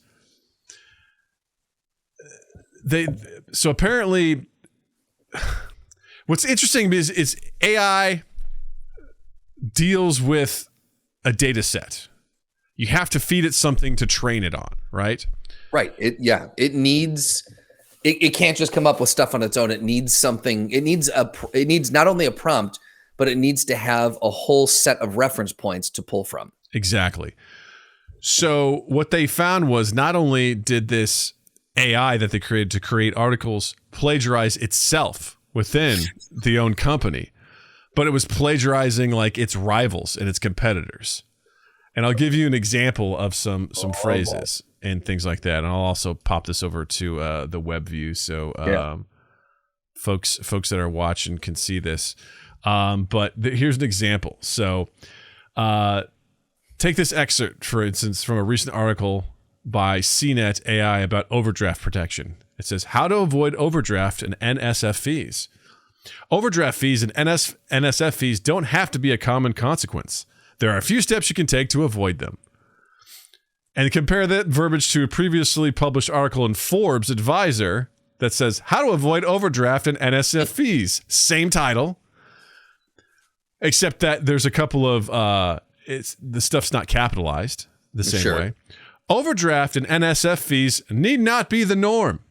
so apparently what's interesting is AI deals with a data set. You have to feed it something to train it on, right? Right. It needs. It can't just come up with stuff on its own. It needs something. It needs not only a prompt, but it needs to have a whole set of reference points to pull from. Exactly. So what they found was not only did this AI that they created to create articles plagiarize itself within the own company, but it was plagiarizing like its rivals and its competitors. And I'll give you an example of some phrases and things like that. And I'll also pop this over to the web view so folks that are watching can see this. But here's an example. So take this excerpt, for instance, from a recent article by CNET AI about overdraft protection. It says, how to avoid overdraft and NSF fees. Overdraft fees and NSF fees don't have to be a common consequence. There are a few steps you can take to avoid them. And compare that verbiage to a previously published article in Forbes Advisor that says, how to avoid overdraft and NSF fees. Same title, except that there's a couple of, the stuff's not capitalized the same way. Overdraft and NSF fees need not be the norm.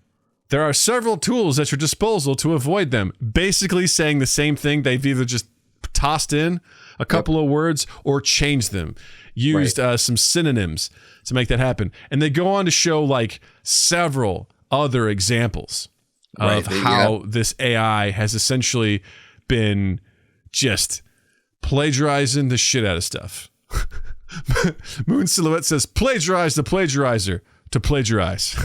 There are several tools at your disposal to avoid them. Basically saying the same thing. They've either just tossed in a couple of words or changed them, used some synonyms to make that happen. And they go on to show like several other examples of how this AI has essentially been just plagiarizing the shit out of stuff. Moon Silhouette says, plagiarize the plagiarizer to plagiarize.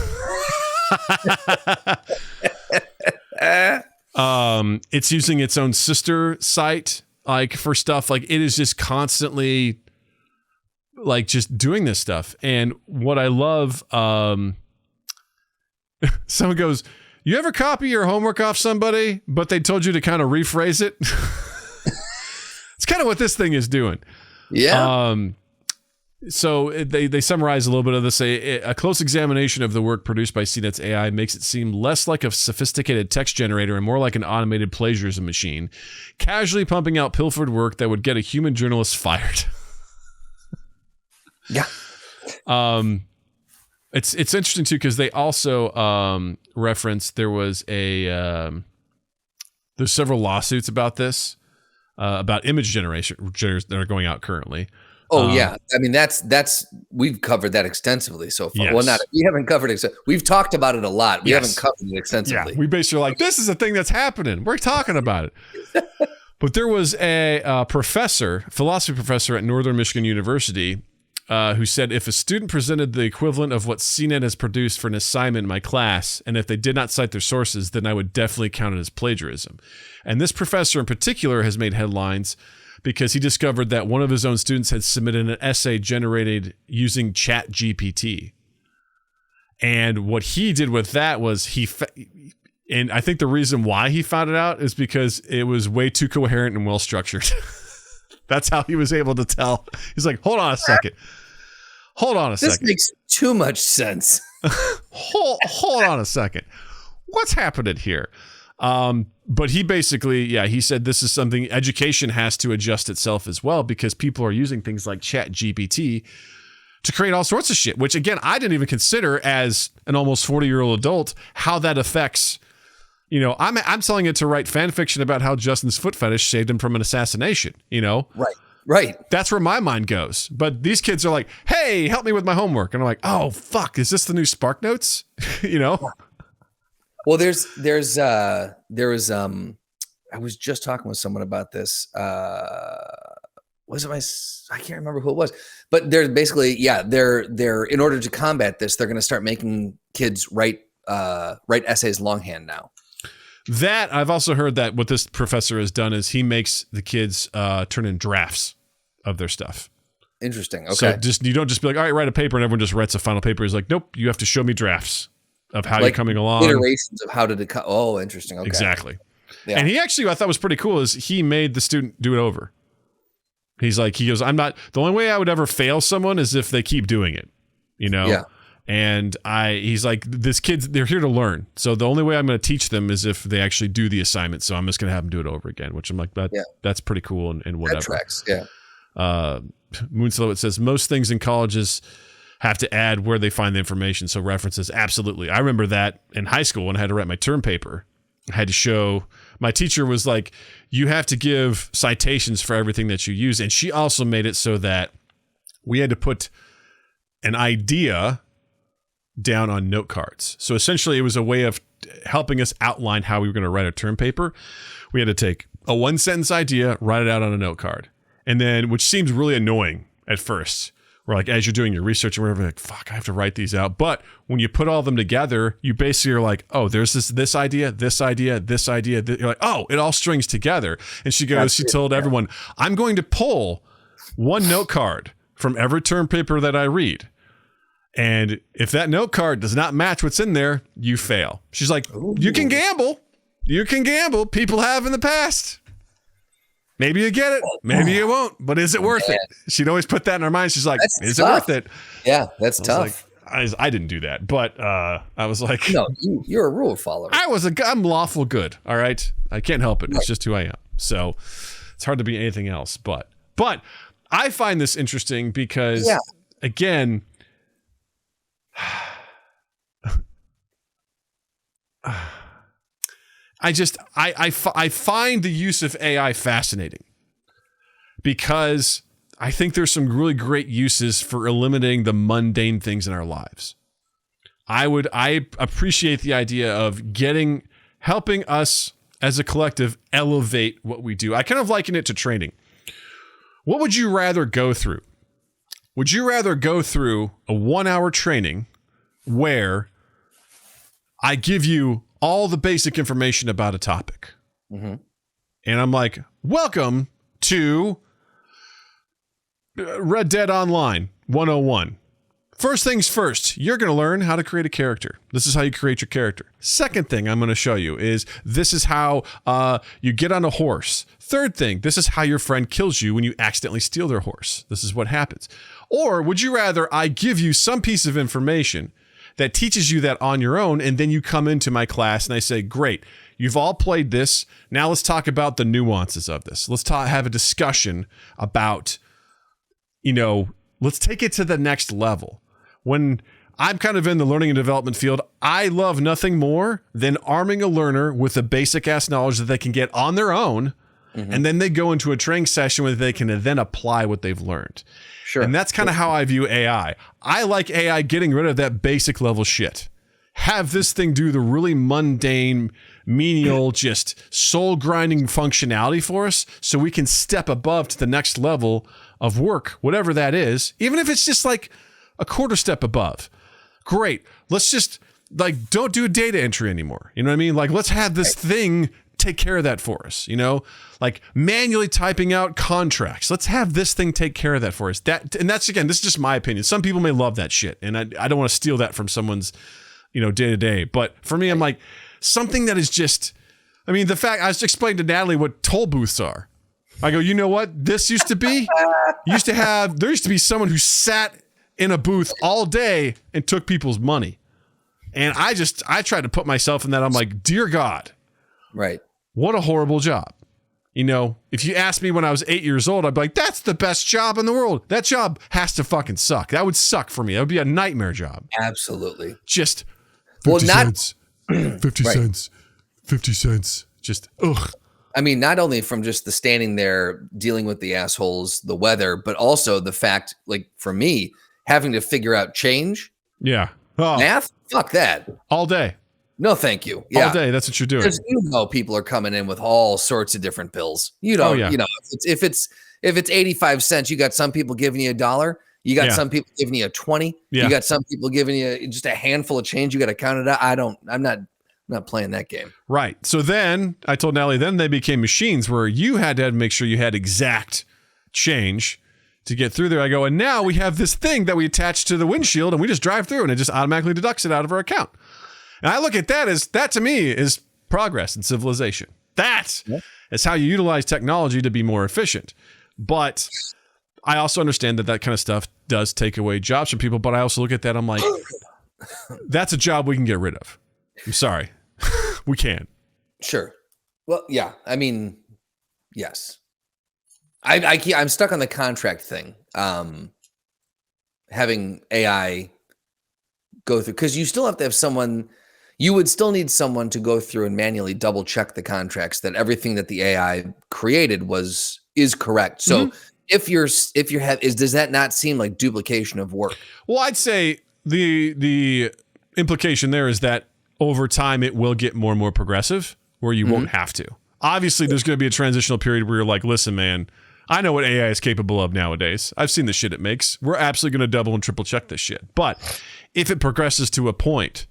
It's using its own sister site like for stuff. Like it is just constantly like just doing this stuff. And what I love, someone goes, you ever copy your homework off somebody, but they told you to kind of rephrase it? It's kind of what this thing is doing. Yeah. So they summarize a little bit of this. A close examination of the work produced by CNET's AI makes it seem less like a sophisticated text generator and more like an automated plagiarism machine, casually pumping out pilfered work that would get a human journalist fired. Yeah. It's interesting too because they also reference there was there's several lawsuits about this about image generators that are going out currently. Oh yeah, I mean that's we've covered that extensively so far. Yes. Well, we haven't covered it. We've talked about it a lot. We haven't covered it extensively. Yeah, we basically like this is a thing that's happening. We're talking about it. But there was a philosophy professor at Northern Michigan University, who said if a student presented the equivalent of what CNET has produced for an assignment in my class, and if they did not cite their sources, then I would definitely count it as plagiarism. And this professor in particular has made headlines because he discovered that one of his own students had submitted an essay generated using ChatGPT. And what he did with that was and I think the reason why he found it out is because it was way too coherent and well-structured. That's how he was able to tell. He's like, hold on a second. This makes too much sense. hold on a second. What's happening here? But he basically, he said this is something education has to adjust itself as well, because people are using things like ChatGPT to create all sorts of shit, which again, I didn't even consider as an almost 40-year-old adult, how that affects, I'm telling it to write fan fiction about how Justin's foot fetish saved him from an assassination, Right. That's where my mind goes. But these kids are like, hey, help me with my homework. And I'm like, oh, fuck, is this the new Spark Notes? Well, there was I was just talking with someone about this. Was it I can't remember who it was, but they're basically, they're in order to combat this, they're going to start making kids write essays longhand now. That I've also heard that what this professor has done is he makes the kids turn in drafts of their stuff. Interesting. Okay. So you don't just be like, all right, write a paper, and everyone just writes a final paper. He's like, nope, you have to show me drafts of how you're coming along. Iterations of how to oh, interesting. Okay. Exactly. Yeah. And he actually, I thought was pretty cool, is he made the student do it over. He goes, I'm not, the only way I would ever fail someone is if they keep doing it, Yeah. And he's like, they're here to learn. So the only way I'm going to teach them is if they actually do the assignment. So I'm just going to have them do it over again, which I'm like, that's pretty cool and whatever. That tracks. Yeah. Moon Silhouette says most things in colleges have to add where they find the information. So references. Absolutely. I remember that in high school when I had to write my term paper. I had to show, my teacher was like, you have to give citations for everything that you use. And she also made it so that we had to put an idea down on note cards. So essentially it was a way of helping us outline how we were going to write a term paper. We had to take a 1-sentence idea, write it out on a note card. And then, which seems really annoying at first, where like, as you're doing your research and whatever, like, fuck, I have to write these out. But when you put all of them together, you basically are like, oh, there's this idea, this idea, this idea. You're like, oh, it all strings together. And she told everyone, I'm going to pull one note card from every term paper that I read. And if that note card does not match what's in there, you fail. She's like, you can gamble. You can gamble. People have in the past. Maybe you get it. Maybe you won't. But is it worth it? She'd always put that in her mind. She's like, is it worth it? Yeah, that's tough. Like, I didn't do that. But I was like, no, you're a rule follower. I'm lawful good. All right. I can't help it. It's just who I am. So it's hard to be anything else. But I find this interesting because, again, I find the use of AI fascinating because I think there's some really great uses for eliminating the mundane things in our lives. I appreciate the idea of helping us as a collective elevate what we do. I kind of liken it to training. What would you rather go through? Would you rather go through a 1-hour training where I give you all the basic information about a topic, and I'm like, welcome to Red Dead Online 101. First things first, you're going to learn how to create a character. This is how you create your character. Second thing I'm going to show you is this is how you get on a horse. Third thing, this is how your friend kills you when you accidentally steal their horse. This is what happens. Or would you rather I give you some piece of information that teaches you that on your own, and then you come into my class and I say, great, you've all played this. Now let's talk about the nuances of this. Let's have a discussion about, let's take it to the next level. When I'm kind of in the learning and development field, I love nothing more than arming a learner with the basic ass knowledge that they can get on their own. And then they go into a training session where they can then apply what they've learned. Sure. And that's kind of how I view AI. I like AI getting rid of that basic level shit. Have this thing do the really mundane, menial, just soul grinding functionality for us so we can step above to the next level of work, whatever that is, even if it's just like a quarter step above. Great. Let's just don't do data entry anymore. You know what I mean? Like, let's have this thing take care of that for us, like manually typing out contracts. Let's have this thing take care of that for us. That's again, this is just my opinion. Some people may love that shit, and I don't want to steal that from someone's, day to day. But for me, I'm like, something that is just, the fact I was explaining to Natalie what toll booths are. I go, you know what? This used to be, there used to be someone who sat in a booth all day and took people's money. And I tried to put myself in that. I'm like, dear God. Right. What a horrible job. You know, if you asked me when I was 8 years old, I'd be like, that's the best job in the world. That job has to fucking suck. That would suck for me. That would be a nightmare job. Absolutely. Just 50 cents, 50 right. cents, 50 cents. Just, ugh. I mean, not only from just the standing there dealing with the assholes, the weather, but also the fact, like for me, having to figure out change. Yeah. Oh, math? Fuck that. all day. No, thank you. Yeah. All day. That's what you're doing. Because people are coming in with all sorts of different bills. You know, if it's 85 cents, you got some people giving you $1. You got some people giving you a 20. Yeah. You got some people giving you just a handful of change. You got to count it out. I'm not playing that game. Right. So then I told Natalie, then they became machines where you had to make sure you had exact change to get through there. I go, and now we have this thing that we attach to the windshield and we just drive through and it just automatically deducts it out of our account. And I look at that to me is progress in civilization. That is how you utilize technology to be more efficient. But I also understand that kind of stuff does take away jobs from people. But I also look at that, I'm like, that's a job we can get rid of. I'm sorry. We can. Sure. Well, yeah. I mean, yes. I'm stuck on the contract thing. Having AI go through, because you still have to have someone. You would still need someone to go through and manually double check the contracts that everything that the AI created is correct. So does that not seem like duplication of work? Well, I'd say the implication there is that over time it will get more and more progressive where you won't have to. Obviously, there's going to be a transitional period where you're like, listen, man, I know what AI is capable of nowadays. I've seen the shit it makes. We're absolutely going to double and triple check this shit. But if it progresses to a point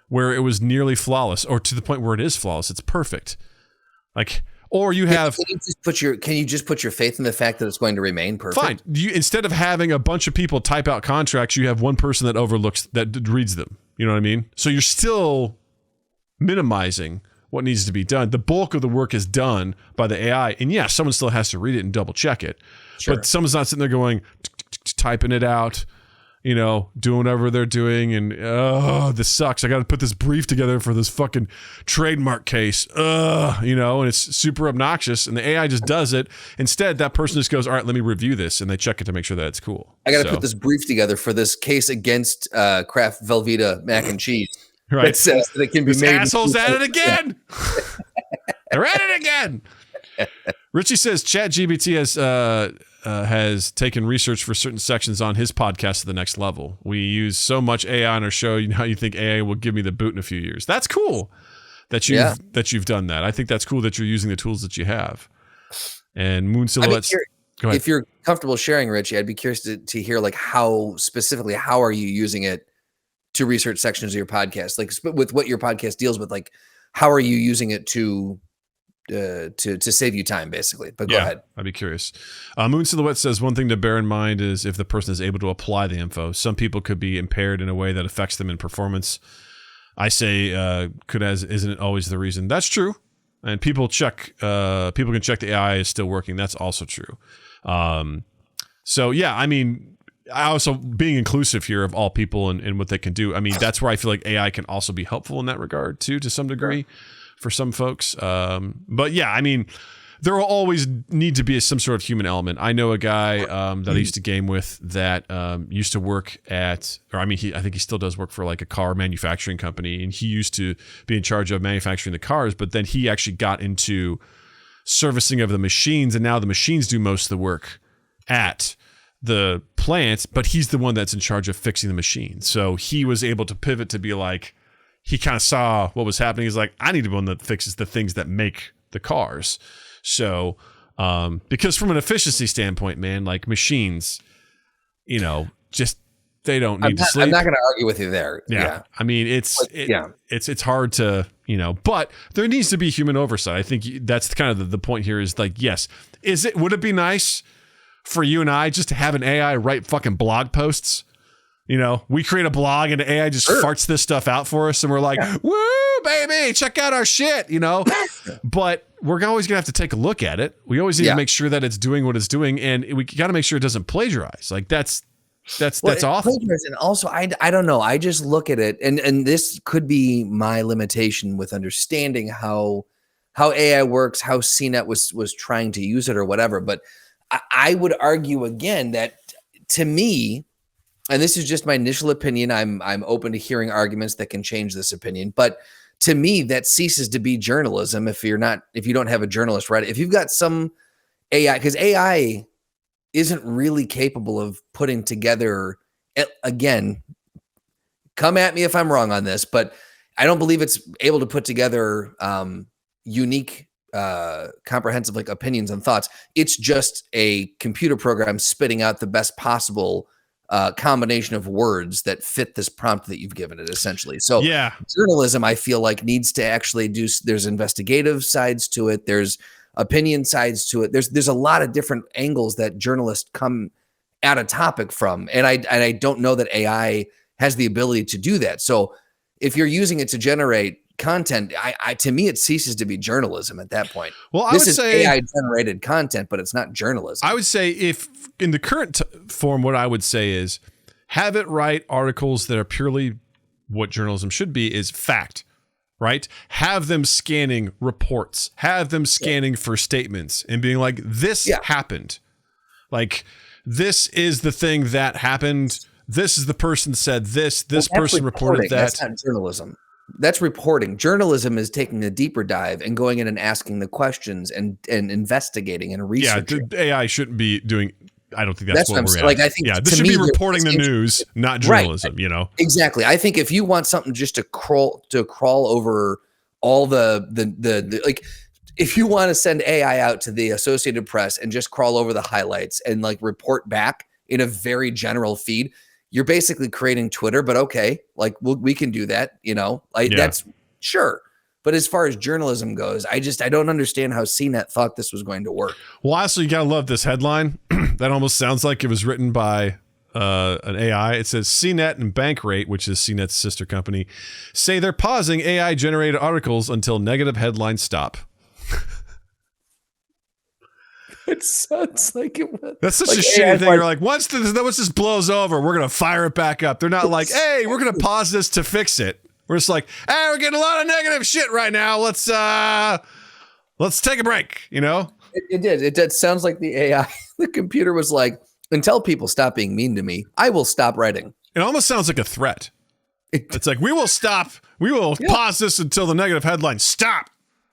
where it was nearly flawless, or to the point where it is flawless, it's perfect. Like, or you have. Can you just put your faith in the fact that it's going to remain perfect? Fine. Instead of having a bunch of people type out contracts, you have one person that reads them. You know what I mean? So you're still minimizing what needs to be done. The bulk of the work is done by the AI, and yeah, someone still has to read it and double check it. Sure. But someone's not sitting there going, typing it out, doing whatever they're doing, and this sucks. I got to put this brief together for this fucking trademark case, and it's super obnoxious, and the AI just does it. Instead, that person just goes, all right, let me review this, and they check it to make sure that it's cool. I got to put this brief together for this case against Kraft Velveeta mac and cheese. Right. That says that it can be made. Assholes at it again. They're at it again. Richie says ChatGPT has taken research for certain sections on his podcast to the next level. We use so much AI on our show. You think AI will give me the boot in a few years? That's cool that you've done that. I think that's cool that you're using the tools that you have. And Moon Silhouettes. Go ahead. If you're comfortable sharing, Richie, I'd be curious to hear how are you using it to research sections of your podcast, like with what your podcast deals with, like how are you using it to save you time, basically? But go ahead. I'd be curious. Moon Silhouette says one thing to bear in mind is if the person is able to apply the info. Some people could be impaired in a way that affects them in performance. I say isn't it always the reason? That's true. And people can check the AI is still working. That's also true. So yeah, I mean, I also being inclusive here of all people and what they can do. I mean, that's where I feel like AI can also be helpful in that regard too, to some degree for some folks. But yeah, I mean, there will always need to be some sort of human element. I know a guy that I used to game with that used to work I think he still does work for like a car manufacturing company, and he used to be in charge of manufacturing the cars, but then he actually got into servicing of the machines, and now the machines do most of the work at the plant, but he's the one that's in charge of fixing the machine. So he was able to pivot to be like, he kind of saw what was happening. He's like, I need to be one that fixes the things that make the cars. So, because from an efficiency standpoint, man, like machines, just, they don't need to sleep. I'm not going to argue with you there. Yeah. I mean, it's hard to, but there needs to be human oversight. I think that's kind of the point here is like, yes, would it be nice for you and I just to have an AI write fucking blog posts? We create a blog and the AI just farts this stuff out for us, and we're like, woo, baby, check out our shit, But we're always gonna have to take a look at it. We always need to make sure that it's doing what it's doing, and we got to make sure it doesn't plagiarize. Like that's awful. And also, I don't know. I just look at it, and this could be my limitation with understanding how AI works, how CNET was trying to use it or whatever. But I would argue again that, to me, and this is just my initial opinion, I'm open to hearing arguments that can change this opinion, but to me, that ceases to be journalism if you don't have a journalist write it. If you've got some AI, because AI isn't really capable of putting together, again, come at me if I'm wrong on this, but I don't believe it's able to put together unique, comprehensive like opinions and thoughts. It's just a computer program spitting out the best possible combination of words that fit this prompt that you've given it, essentially. So journalism, I feel like, needs to actually there's investigative sides to it. There's opinion sides to it. There's a lot of different angles that journalists come at a topic from. And I don't know that AI has the ability to do that. So if you're using it to generate content, to me, it ceases to be journalism at that point. Well, this is AI generated content, but it's not journalism. I would say, if in the current form, what I would say is have it write articles that are purely what journalism should be, is fact, right? Have them scanning reports, have them scanning for statements and being like, this happened. Like, this is the thing that happened. This is the person said this person reported that. That's not journalism. That's reporting. Journalism is taking a deeper dive and going in and asking the questions and investigating and researching. Yeah, AI shouldn't be doing. I don't think that's what we're at. Like, I think, this should be reporting the news, not journalism. You know, exactly. I think if you want something just to crawl over all the like, if you want to send AI out to the Associated Press and just crawl over the highlights and like report back in a very general feed, you're basically creating Twitter, but okay, like we can do that, you know, like that's sure. But as far as journalism goes, I don't understand how CNET thought this was going to work. Well, also, you gotta love this headline. That almost sounds like it was written by an AI. It says CNET and Bankrate, which is CNET's sister company, say they're pausing AI generated articles until negative headlines stop. It sounds like it was. That's such a shitty thing. You're like, once this blows over, we're going to fire it back up. They're not like, hey, we're going to pause this to fix it. We're just like, hey, we're getting a lot of negative shit right now. Let's take a break, you know? It did. It did. Sounds like the AI, the computer was like, until people stop being mean to me, I will stop writing. It almost sounds like a threat. It's like, we will pause this until the negative headlines stop.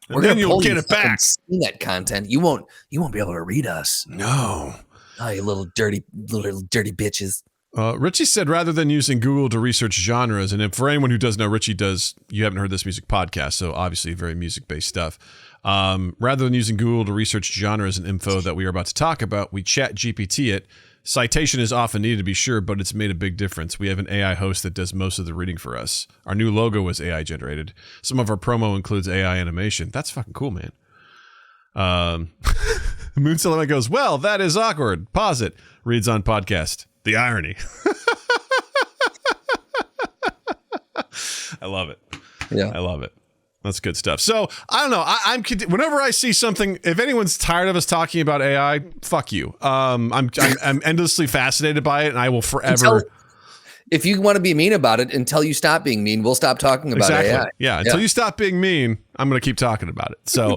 And then you'll get it back. CNET content. You won't be able to read us. No. Oh, you little dirty bitches. Richie said, rather than using Google to research genres, and for anyone who does know, Richie does, you haven't heard this music podcast, so obviously very music-based stuff. Rather than using Google to research genres and info that we are about to talk about, we chat GPT it. Citation is often needed, to be sure, but it's made a big difference. We have an AI host that does most of the reading for us. Our new logo was AI generated. Some of our promo includes AI animation. That's fucking cool, man. Moon Solomon goes, well, that is awkward. Pause it. Reads on podcast. The irony. I love it. Yeah. I love it. That's good stuff. So I don't know. I'm whenever I see something, if anyone's tired of us talking about AI, fuck you. I'm endlessly fascinated by it, and I will forever. If you want to be mean about it, until you stop being mean, we'll stop talking about AI. Yeah. Until you stop being mean, I'm going to keep talking about it. So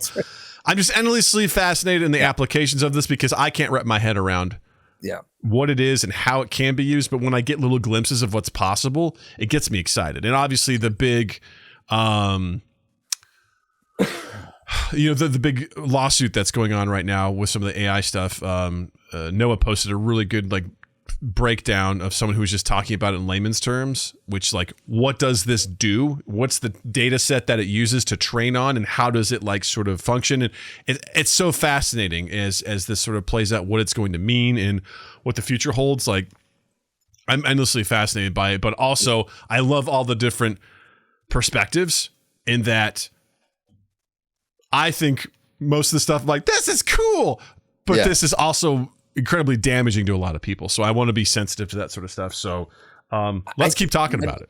I'm just endlessly fascinated in the applications of this, because I can't wrap my head around what it is and how it can be used. But when I get little glimpses of what's possible, it gets me excited. And obviously the big, the big lawsuit that's going on right now with some of the AI stuff. Noah posted a really good breakdown of someone who was just talking about it in layman's terms, which what does this do? What's the data set that it uses to train on, and how does it sort of function? And it's so fascinating as this sort of plays out, what it's going to mean and what the future holds. I'm endlessly fascinated by it, but also I love all the different perspectives in that. I think most of the stuff this is cool, but this is also incredibly damaging to a lot of people. So I want to be sensitive to that sort of stuff. So let's keep talking about it.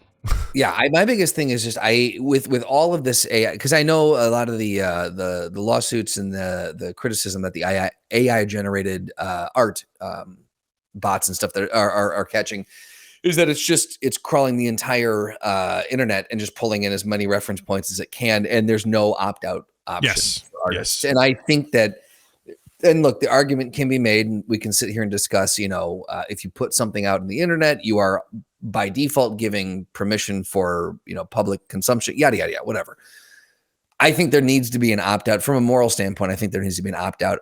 Yeah, my biggest thing is just with all of this AI, because I know a lot of the lawsuits and the criticism that the AI generated art bots and stuff that are catching is that it's crawling the entire internet and just pulling in as many reference points as it can, and there's no opt-out option for artists. And I think that, and look, the argument can be made, and we can sit here and discuss, if you put something out on the internet, you are by default giving permission for, public consumption, yada, yada, yada, whatever. I think there needs to be an opt-out from a moral standpoint. I think there needs to be an opt-out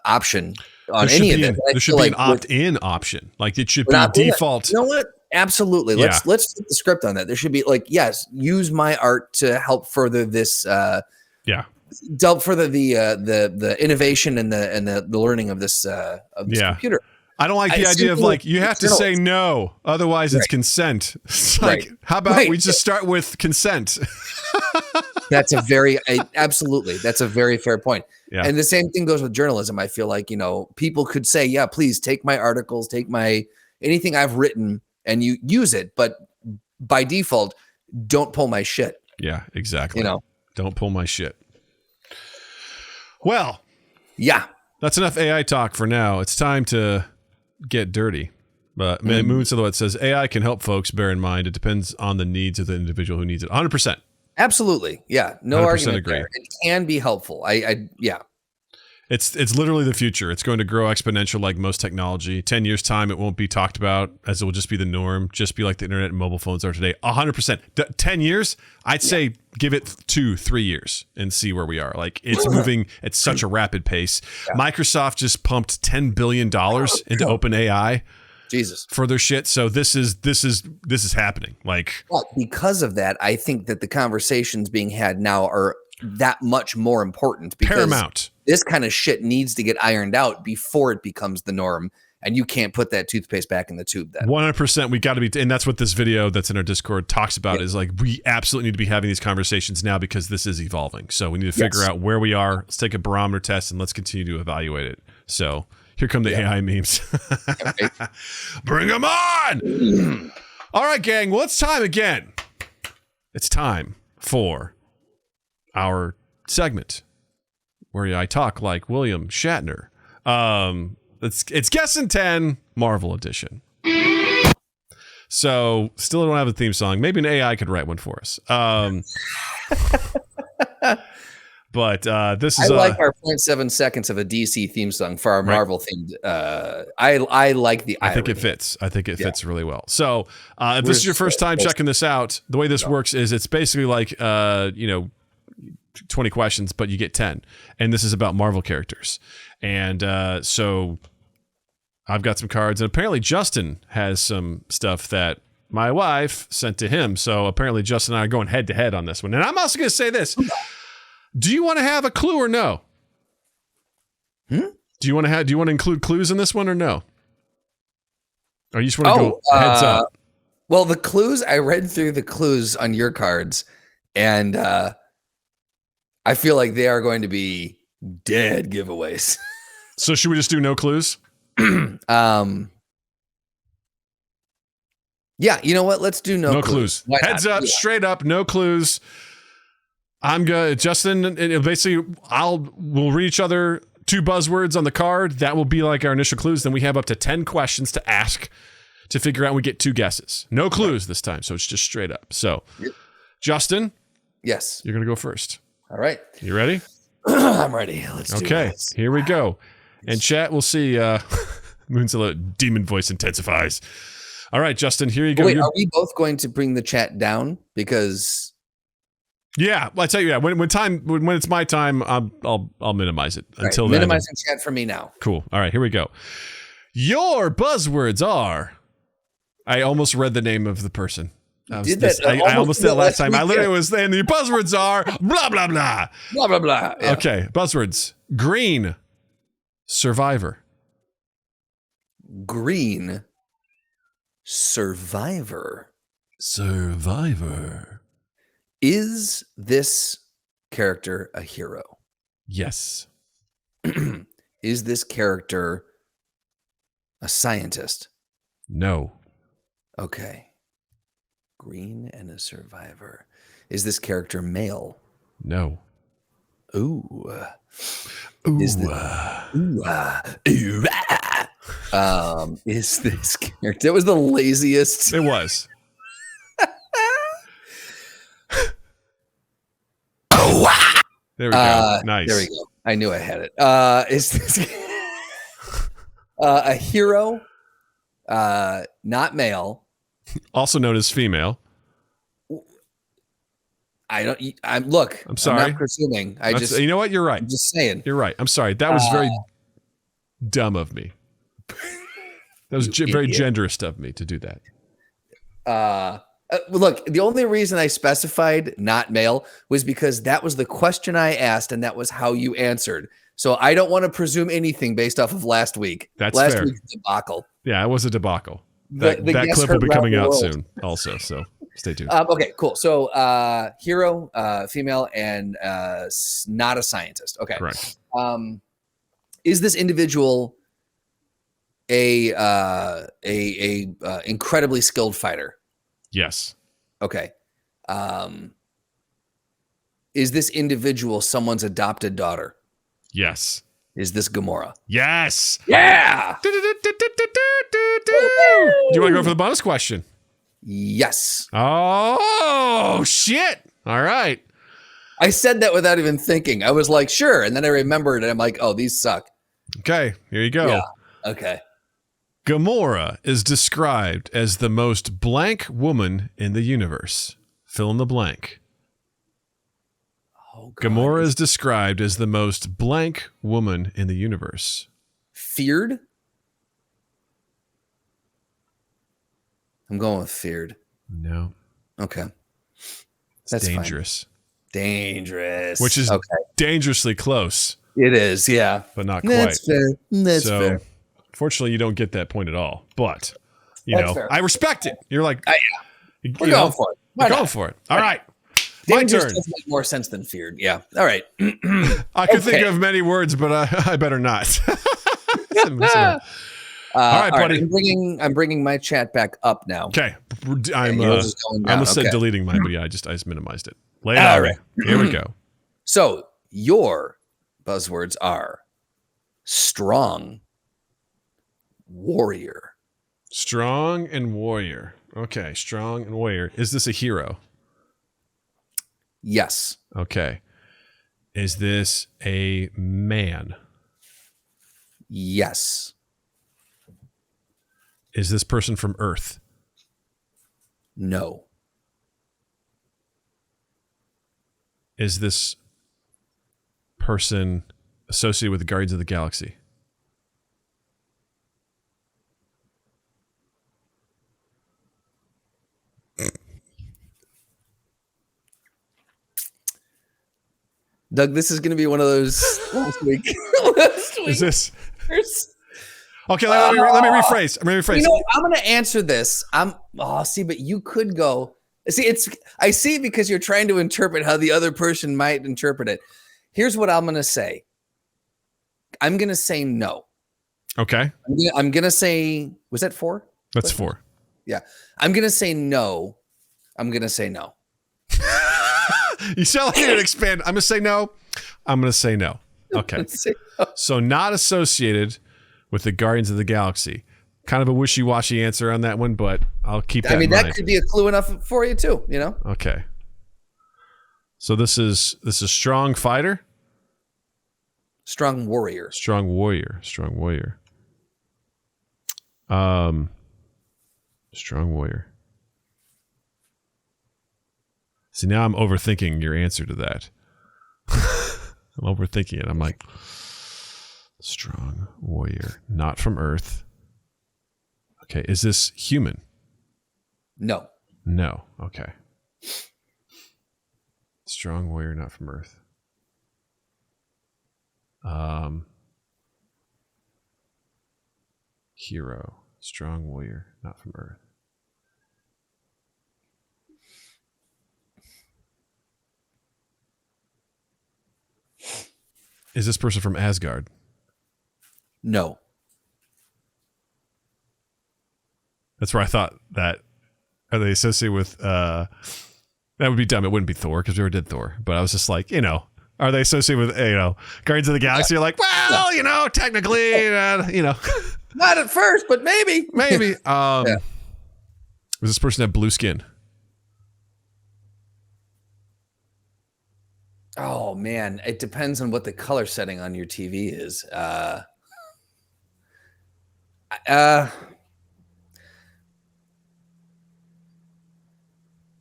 option on any of it. There should be an opt-in option. Like it should be default. You know what? Absolutely. Let's flip the script on that. There should be yes, use my art to help further this. Help further the innovation and the learning of this computer. I don't like the idea of you have to say no, otherwise it's consent. It's how about we just start with consent? That's absolutely. That's a very fair point. Yeah. And the same thing goes with journalism. I feel like, people could say, yeah, please take my articles, take anything I've written and you use it. But by default, don't pull my shit. Yeah, exactly. Don't pull my shit. Well, yeah, that's enough AI talk for now. It's time to get dirty. But Moon Silhouette says AI can help folks. Bear in mind, it depends on the needs of the individual who needs it. 100%. Absolutely. Yeah. No argument agree. There. It can be helpful. Yeah. It's literally the future. It's going to grow exponential like most technology. 10 years time, it won't be talked about as it will just be the norm. Just be like the internet and mobile phones are today. 100%. 10 years, I'd say give it 2-3 years and see where we are. Like it's moving at such a rapid pace. Yeah. Microsoft just pumped $10 billion into OpenAI. Jesus. For their shit. So this is happening. But because of that, I think that the conversations being had now are that much more important, because paramount. This kind of shit needs to get ironed out before it becomes the norm, and you can't put that toothpaste back in the tube. Then 100%, we got to be, and that's what this video that's in our Discord talks about. Is we absolutely need to be having these conversations now because this is evolving. So we need to figure out where we are. Let's take a barometer test and let's continue to evaluate it. So here come the AI memes. Bring them on! All right, gang. Well, it's time again. It's time for our segment where I talk like William Shatner. It's Guess in 10 Marvel Edition. So still don't have a theme song. Maybe an AI could write one for us. But this is our 0.7 seconds of a DC theme song for our Marvel themed. I like the irony. I think it fits. I think it fits really well. So if this is your first time checking this out, the way this works is it's basically like 20 questions, but you get 10. And this is about Marvel characters. And so I've got some cards, and apparently Justin has some stuff that my wife sent to him. So apparently Justin and I are going head to head on this one. And I'm also going to say this. Do you want to have a clue or no? Do you want to include clues in this one or no? Or you just want to go heads up? Well, the clues, I read through the clues on your cards, and I feel like they are going to be dead giveaways. So should we just do no clues? Yeah, you know what? Let's do no clues. Heads up, straight up, no clues. I'm good. Justin, basically, we'll read each other 2 buzzwords on the card. That will be like our initial clues. Then we have up to 10 questions to ask to figure out. We get 2 guesses. No clues this time, so it's just straight up. So, Justin, yes, you're gonna go first. All right, you ready? I'm ready. Let's do okay. Here we go. And chat, we'll see. Moonzilla demon voice intensifies. All right, Justin, here you go. Wait, are we both going to bring the chat down? Because yeah, well, I tell you, when it's my time, I'll minimize it until then. Minimizing chat for me now. Cool. All right, here we go. Your buzzwords are. I almost read the name of the person. I almost did that last time. I literally was saying the buzzwords are blah blah blah blah blah blah. Yeah. Okay, buzzwords: green, survivor. Green, survivor. Survivor. Is this character a hero? Yes. Is this character a scientist? No. Okay. green and a survivor. Is this character male? No. Ooh. Is this character? It was the laziest. It was. There we go. Nice. There we go. I knew I had it. Is this a hero? Not male. Also known as female. I'm sorry. I'm not presuming. You know what? You're right. I'm just saying. You're right. I'm sorry. That was very dumb of me. That was very genderist of me to do that. Look, the only reason I specified not male was because that was the question I asked, and that was how you answered. So I don't want to presume anything based off of last week. That's last fair. Week's debacle. Yeah, it was a debacle. That clip will be coming out soon also, so stay tuned. Okay, cool. So hero, female, and not a scientist. Okay. Correct. Is this individual a incredibly skilled fighter? Yes. Okay. Is this individual someone's adopted daughter? Yes. Is this Gamora? Yes. Yeah. Do you want to go for the bonus question? Yes. Oh, shit. All right. I said that without even thinking. I was like, sure. And then I remembered and I'm like, oh, these suck. Okay. Here you go. Yeah. Okay. Gamora is described as the most blank woman in the universe. Fill in the blank. Oh, God. Gamora is described as the most blank woman in the universe. Feared? I'm going with feared. No. Okay. That's dangerous. Fine. Dangerous. Which is dangerously close. It is, yeah. But not quite. That's fair. That's fair. Fortunately, you don't get that point at all. But, fair. I respect it. You're like, we're going for it. We're going for it. All right. My turn. Does make more sense than feared. Yeah. All right. I could think of many words, but I better not. All right, buddy. I'm bringing my chat back up now. Okay. I almost said deleting mine, but yeah, I just minimized it. Lay it out. Right. Here we go. So your buzzwords are strong, warrior. Strong and warrior. Okay. Strong and warrior. Is this a hero? Yes. Okay. Is this a man? Yes. Is this person from Earth? No. Is this person associated with the Guardians of the Galaxy? Doug, this is going to be one of those last week. Is this? Okay, let me rephrase. You know, I'm going to answer this. But you could go. I see it because you're trying to interpret how the other person might interpret it. Here's what I'm going to say. I'm going to say no. Okay. I'm going to say, was that 4? That's 4. Yeah. I'm going to say no. I'm going to say no. You sound like you're going to expand. I'm going to say no. I'm going to say no. Okay. So not associated with the Guardians of the Galaxy. Kind of a wishy-washy answer on that one, but I'll keep that in mind. That could be a clue enough for you too, you know? Okay. So this is strong fighter? Strong warrior. Strong warrior. Strong warrior. See, now I'm overthinking your answer to that. I'm overthinking it. I'm like, strong warrior, not from Earth. Okay, is this human? No. No. Okay. Strong warrior, not from Earth. Hero, strong warrior, not from Earth. Is this person from Asgard? No. That's where I thought that Are they associated with that would be dumb. It wouldn't be Thor because we already did Thor. But I was just like, are they associated with Guardians of the Galaxy? You're like, well, technically, not at first, but maybe. Does this person have blue skin? Oh man, it depends on what the color setting on your TV is.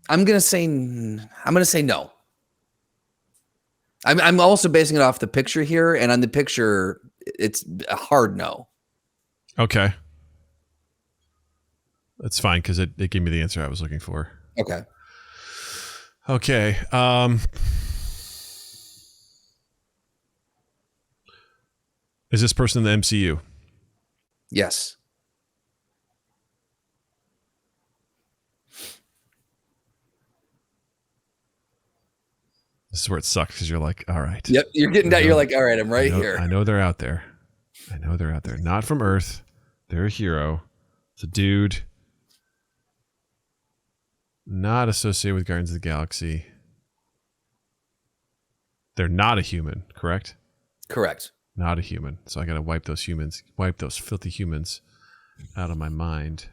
I'm gonna say no. I'm also basing it off the picture here, and on the picture, it's a hard no. Okay, that's fine because it gave me the answer I was looking for. Okay. Is this person in the MCU? Yes. This is where it sucks because you're like, all right. Yep, you're getting that. You're like, all right, I'm right here. I know they're out there. Not from Earth. They're a hero. It's a dude. Not associated with Guardians of the Galaxy. They're not a human, correct? Correct. Not a human. So I got to wipe those filthy humans out of my mind.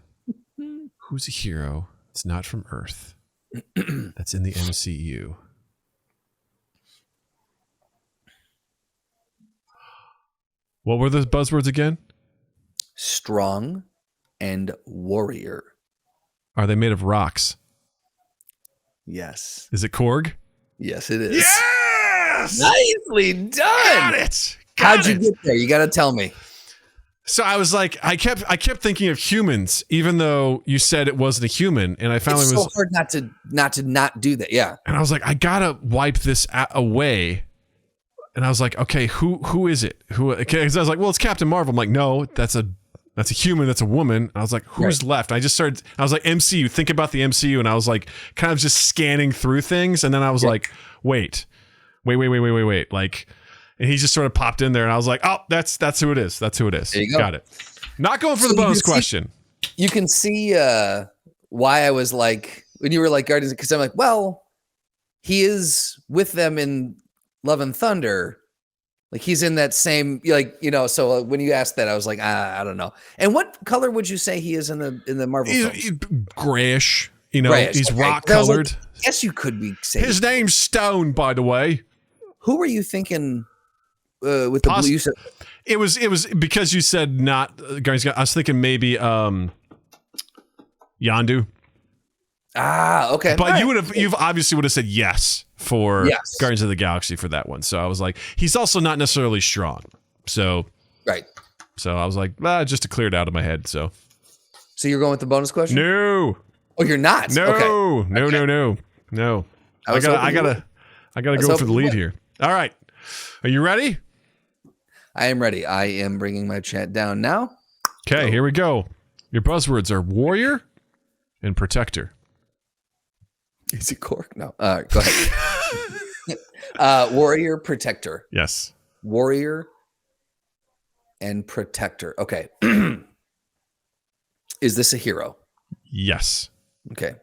Who's a hero? It's not from Earth. That's in the MCU. What were the buzzwords again? Strong and warrior. Are they made of rocks? Yes. Is it Korg? Yes, it is. Yes! Nicely done. Got it. How'd you get there? You got to tell me. So I was like, I kept thinking of humans, even though you said it wasn't a human, and I finally it's so hard not to do that. Yeah. And I was like, I gotta wipe this away. And I was like, okay, who is it? Because I was like, well, it's Captain Marvel. I'm like, no, that's a human, that's a woman. And I was like, who's left? I was like, MCU, think about the MCU. And I was like, kind of just scanning through things. And then I was like, wait. Like, and he just sort of popped in there. And I was like, oh, that's who it is. That's who it is. There you go. Got it. Not going for the bonus question. You can see why I was like, when you were like Guardians, because I'm like, well, he is with them in Love and Thunder, like he's in that same, so when you asked that, I was like, I don't know. And what color would you say he is in the Marvel films? He's grayish, grayish. He's rock colored. Like, yes, you could be saying his name's Stone, by the way. Who were you thinking with the blue? You said it was because you said not Guardians. I was thinking maybe Yondu. Okay. But you've obviously would have said yes for Guardians of the Galaxy for that one. So I was like, he's also not necessarily strong. So right. So I was like, just to clear it out of my head. So you're going with the bonus question? No. Oh, you're not. No. Okay. No. I gotta go for the lead here. All right. Are you ready? I am ready. I am bringing my chat down now. Okay, here we go. Your buzzwords are warrior and protector. Is it Cork? No. Go ahead. Warrior, protector. Yes. Warrior and protector. Okay. Is this a hero? Yes. Okay.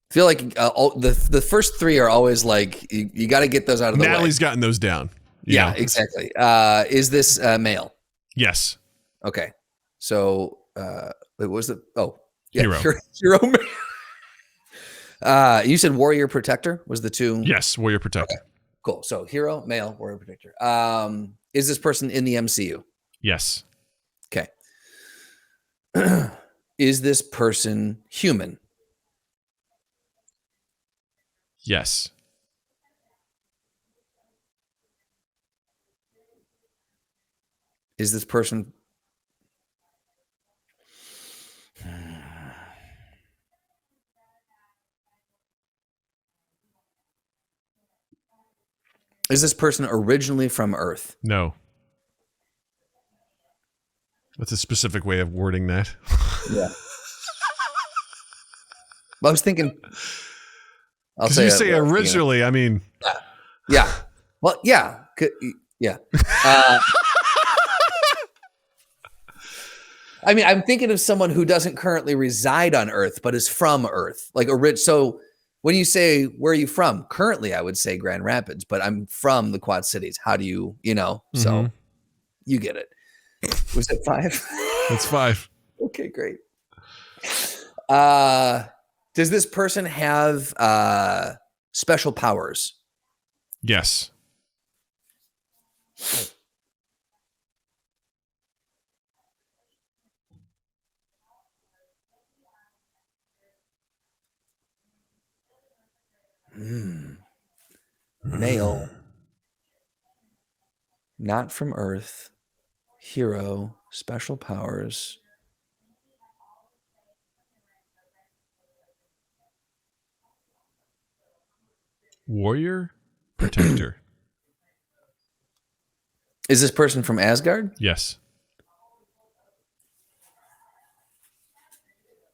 I feel like the first three are always like, you got to get those out of the way. Natalie's gotten those down. Yeah, exactly. Is this male? Yes. Okay. So, what was it? Oh, yeah. Hero male. You said warrior protector was the two. Yes, warrior protector. Okay, cool. So hero, male, warrior protector. Is this person in the MCU? Yes. Okay. Is this person human? Yes. Is this person? Is this person originally from Earth? No. That's a specific way of wording that. Yeah. Well, I was thinking. Because you say originally, I mean. Yeah. Well, yeah. Yeah. I mean, I'm thinking of someone who doesn't currently reside on Earth, but is from Earth, like a rich. So when you say, where are you from? Currently, I would say Grand Rapids, but I'm from the Quad Cities. How do you, so you get it. Was it 5? It's 5. Okay, great. Does this person have special powers? Yes. Male. Not from Earth. Hero. Special powers. Warrior? Protector. Is this person from Asgard? Yes.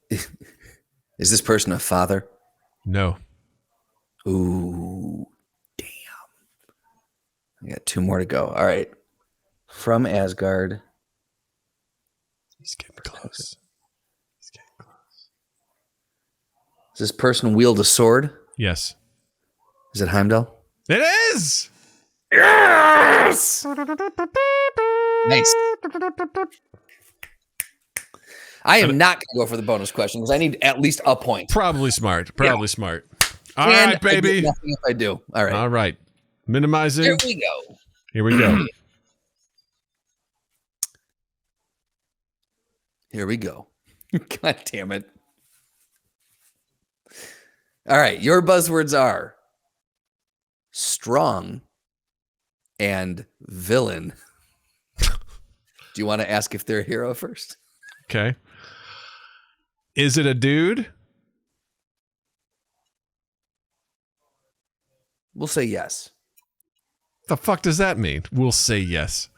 Is this person a father? No. Ooh, damn. I got 2 more to go. All right. From Asgard. He's getting close. Does this person wield a sword? Yes. Is it Heimdall? It is! Yes! Nice. I am not going to go for the bonus question because I need at least a point. Probably smart. Smart. All right, baby. I get nothing if I do. All right. All right. Minimizing. Here we go. Here we go. Here we go. God damn it. All right. Your buzzwords are strong and villain. Do you want to ask if they're a hero first? Okay. Is it a dude? We'll say yes. The fuck does that mean? We'll say yes.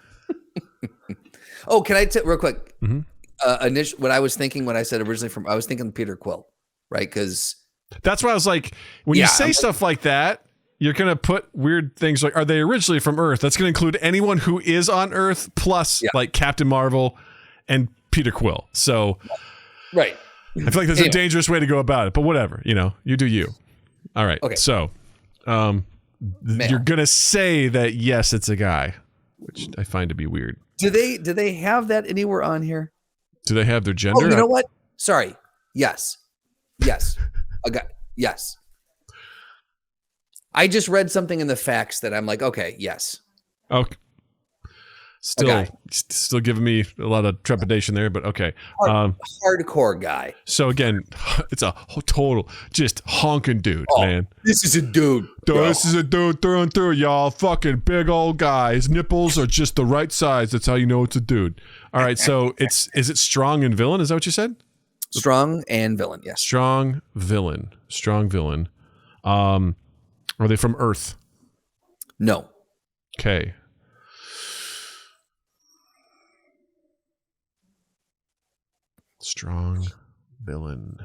Oh, can I real quick? Mm-hmm. What I was thinking when I said originally I was thinking Peter Quill, right? Because that's why I was like, when you say stuff like that, you're going to put weird things like, are they originally from Earth? That's going to include anyone who is on Earth plus like Captain Marvel and Peter Quill. So, right. I feel like that's a dangerous way to go about it, but whatever, you do you. All right. Okay. So, you're going to say that, yes, it's a guy, which I find to be weird. Do they have that anywhere on here? Do they have their gender? Oh, you know what? Sorry. Yes. A guy. Yes. I just read something in the facts that I'm like, okay, yes. Okay. Still giving me a lot of trepidation there, but okay. Hardcore guy. So again, it's a total just honking dude, man. This is a dude. This is a dude through and through, y'all. Fucking big old guy. His nipples are just the right size. That's how you know it's a dude. All right, so is it strong and villain? Is that what you said? Strong and villain, yes. Strong villain. Are they from Earth? No. Okay. Strong villain.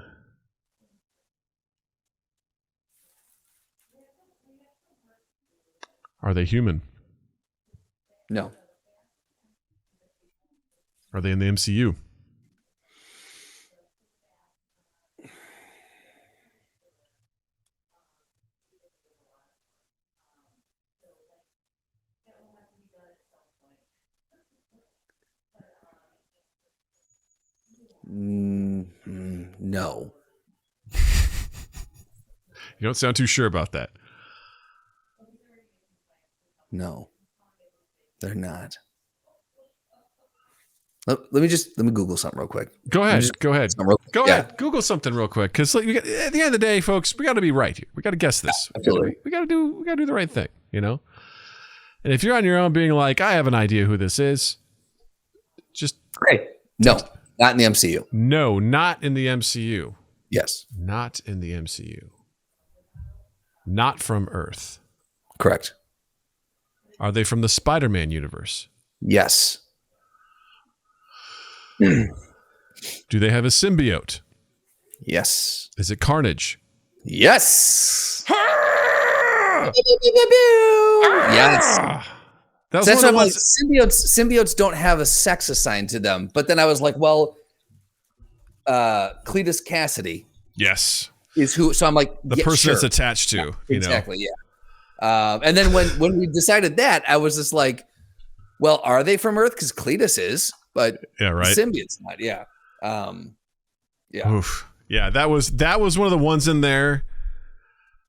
Are they human? No. Are they in the MCU? No. You don't sound too sure about that. No. They're not. Let me Google something real quick. Go ahead. Go ahead. Google something real quick, because at the end of the day, folks, we got to be right here. We got to guess this. We got to do the right thing, And if you're on your own, being like, I have an idea who this is, just great. No, not in the MCU. No, not in the MCU. Yes, not in the MCU. Not from Earth. Correct. Are they from the Spider-Man universe? Yes. Do they have a symbiote? Yes. Is it Carnage? Yes. Yes. That's what I'm like. Symbiotes don't have a sex assigned to them. But then I was like, well, Cletus Cassidy. Yes. Is who? So I'm like the person it's attached to. Exactly. Yeah. And then when we decided that, I was just like, well, are they from Earth? Because Cletus is, but yeah, right. The symbiote's not. Yeah. Yeah. Oof. Yeah. That was one of the ones in there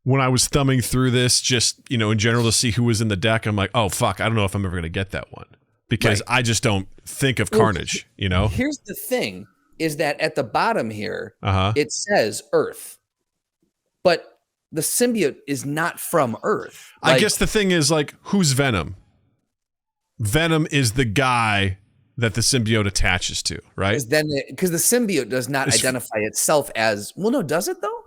when I was thumbing through this, just, in general to see who was in the deck. I'm like, oh, fuck. I don't know if I'm ever going to get that one because I just don't think of Carnage, Here's the thing is that at the bottom here, it says Earth, but the symbiote is not from Earth. I guess the thing is, like, who's Venom? Venom is the guy that the symbiote attaches to, right? Because the symbiote does not identify itself as, well, no, does it though?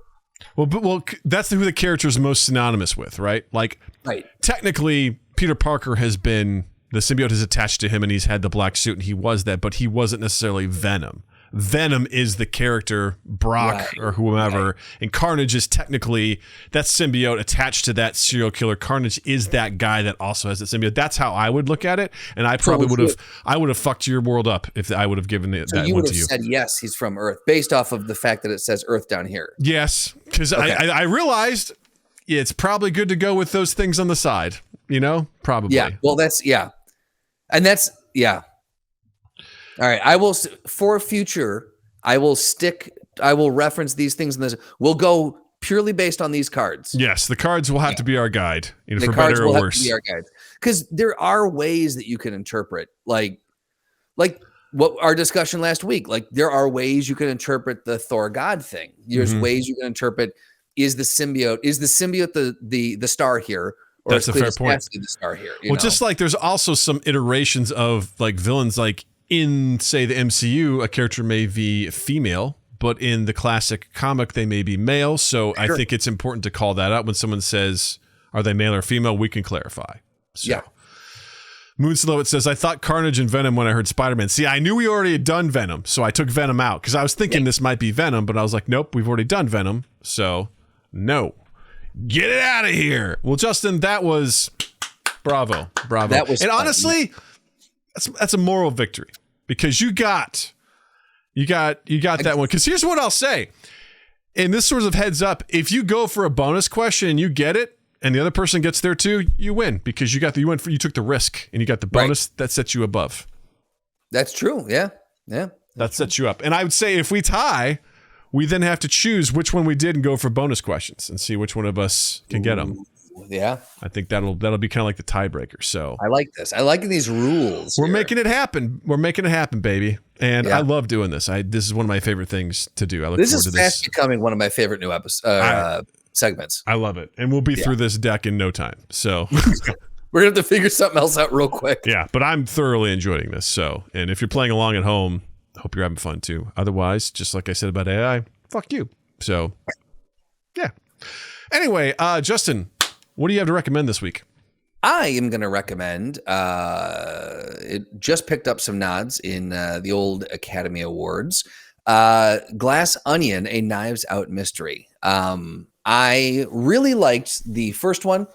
Well, that's who the character is most synonymous with, right? Like, technically, Peter Parker has been, the symbiote is attached to him and he's had the black suit and he was that, but he wasn't necessarily Venom. Venom is the character, Brock or whomever, and Carnage is technically that symbiote attached to that serial killer. Carnage is that guy that also has that symbiote. That's how I would look at it, and I probably would have fucked your world up if I would have given that one to you. You would have said yes, he's from Earth, based off of the fact that it says Earth down here. Yes, because I realized it's probably good to go with those things on the side. Probably. Yeah. Well, and that's. All right, I will for future. I will reference these things in this. We'll go purely based on these cards. Yes, the cards will have to be our guide, for better or worse. Have to be our guide, because there are ways that you can interpret, like what our discussion last week. Like there are ways you can interpret the Thor God thing. There's ways you can interpret is the symbiote the star here. Or that's a fair point. The star here. Just like there's also some iterations of like villains, like. In, say, the MCU, a character may be female, but in the classic comic, they may be male. So I think it's important to call that out when someone says, are they male or female? We can clarify. So. Moonslow, it says, I thought Carnage and Venom when I heard Spider-Man. See, I knew we already had done Venom, so I took Venom out because I was thinking this might be Venom, but I was like, nope, we've already done Venom. So, no. Get it out of here. Well, Justin, that was bravo. That was and fun. Honestly... That's a moral victory because you got that one. Because here's what I'll say, and this sort of heads up: if you go for a bonus question and you get it, and the other person gets there too, you win because you took the risk and you got the bonus that sets you above. That's true. Yeah. That sets you up. And I would say if we tie, we then have to choose which one we did and go for bonus questions and see which one of us can get them. Yeah, I think that'll be kind of like the tiebreaker. So I like this. I like these rules. We're making it happen. We're making it happen, baby. And I love doing this. This is one of my favorite things to do. I look forward to this. This is fast becoming one of my favorite new segments. I love it, and we'll be through this deck in no time. So we're gonna have to figure something else out real quick. Yeah, but I'm thoroughly enjoying this. So, and if you're playing along at home, I hope you're having fun too. Otherwise, just like I said about AI, fuck you. So, yeah. Anyway, Justin. What do you have to recommend this week? I am going to recommend, it just picked up some nods in the old Academy Awards, Glass Onion, a Knives Out mystery. I really liked the first one,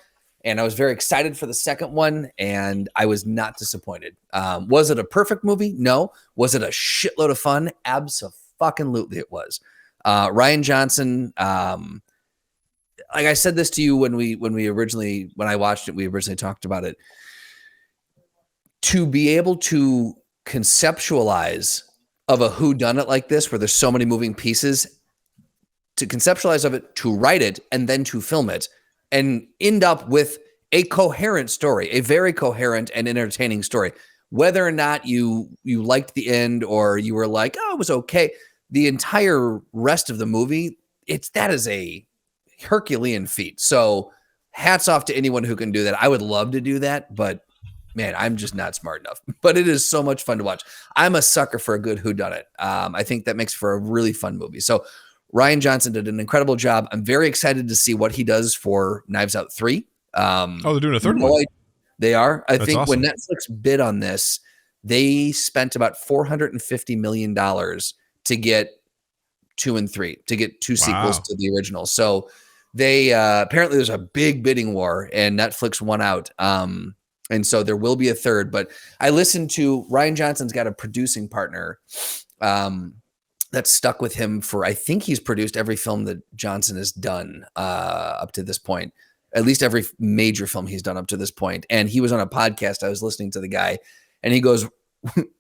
and I was very excited for the second one, and I was not disappointed. Was it a perfect movie? No. Was it a shitload of fun? Abso-fucking-lutely it was. Rian Johnson... like I said this to you when I watched it, we originally talked about it. To be able to conceptualize of a whodunit like this, where there's so many moving pieces, to conceptualize of it, to write it, and then to film it, and end up with a coherent story, a very coherent and entertaining story. Whether or not you liked the end or you were like, oh, it was okay, the entire rest of the movie, that is a Herculean feat. So hats off to anyone who can do that. I would love to do that, but man, I'm just not smart enough. But it is so much fun to watch. I'm a sucker for a good whodunit. I think that makes for a really fun movie. So Rian Johnson did an incredible job. I'm very excited to see what he does for Knives Out 3. They're doing a third one. They are. I think awesome. When Netflix bid on this, they spent about $450 million to get 2 and 3, to get 2 sequels to the original. So they apparently there's a big bidding war and Netflix won out. And so there will be a third, but I listened to Rian Johnson's got a producing partner that's stuck with him for, I think he's produced every film that Johnson has done up to this point, at least every major film he's done up to this point. And he was on a podcast. I was listening to the guy and he goes,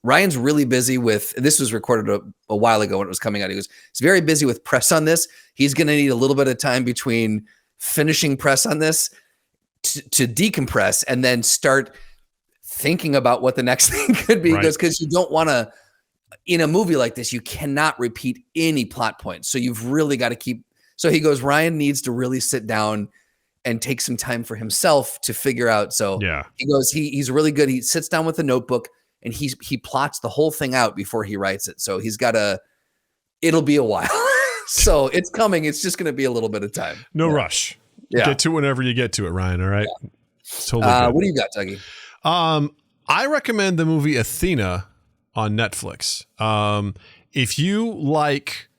Ryan's really busy with, this was recorded a while ago when it was coming out. He goes, he's very busy with press on this. He's going to need a little bit of time between finishing press on this to decompress and then start thinking about what the next thing could be. Because you don't want to, in a movie like this, you cannot repeat any plot points. So you've really got to keep, so he goes, Ryan needs to really sit down and take some time for himself to figure out. So he goes, he's really good. He sits down with a notebook and he plots the whole thing out before he writes it. So he's got it'll be a while. So it's coming. It's just going to be a little bit of time. No rush. Get to it whenever you get to it, Ryan. All right. Yeah. Totally good. What do you got, Dougie? I recommend the movie Athena on Netflix. If you like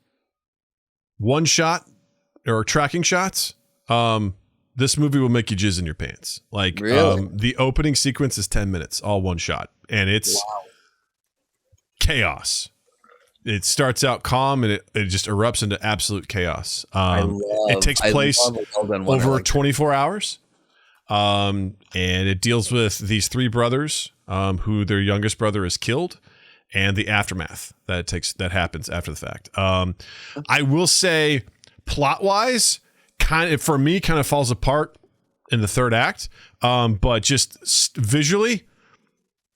one shot or tracking shots, this movie will make you jizz in your pants. Like, really? The opening sequence is 10 minutes, all one shot, and it's chaos. It starts out calm and it just erupts into absolute chaos. It takes place over 24 hours. And it deals with these three brothers, who their youngest brother is killed, and the aftermath that happens after the fact. I will say, plot wise, kind of falls apart in the third act, but just visually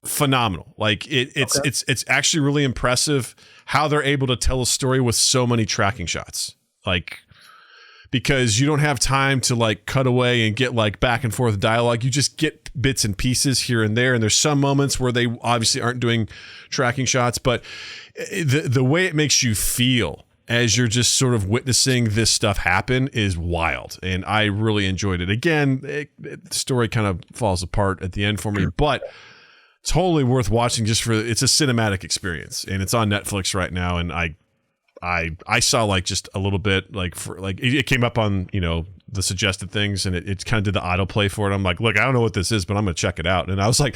phenomenal. Like it's actually really impressive how they're able to tell a story with so many tracking shots. Like, because you don't have time to like cut away and get like back and forth dialogue. You just get bits and pieces here and there. And there's some moments where they obviously aren't doing tracking shots, but the way it makes you feel as you're just sort of witnessing this stuff happen is wild. And I really enjoyed it. Again, the story kind of falls apart at the end for me, but totally worth watching just for, it's a cinematic experience and it's on Netflix right now. And I saw like just a little bit like for like it came up on, the suggested things and it kind of did the autoplay for it. I'm like, look, I don't know what this is, but I'm going to check it out. And I was like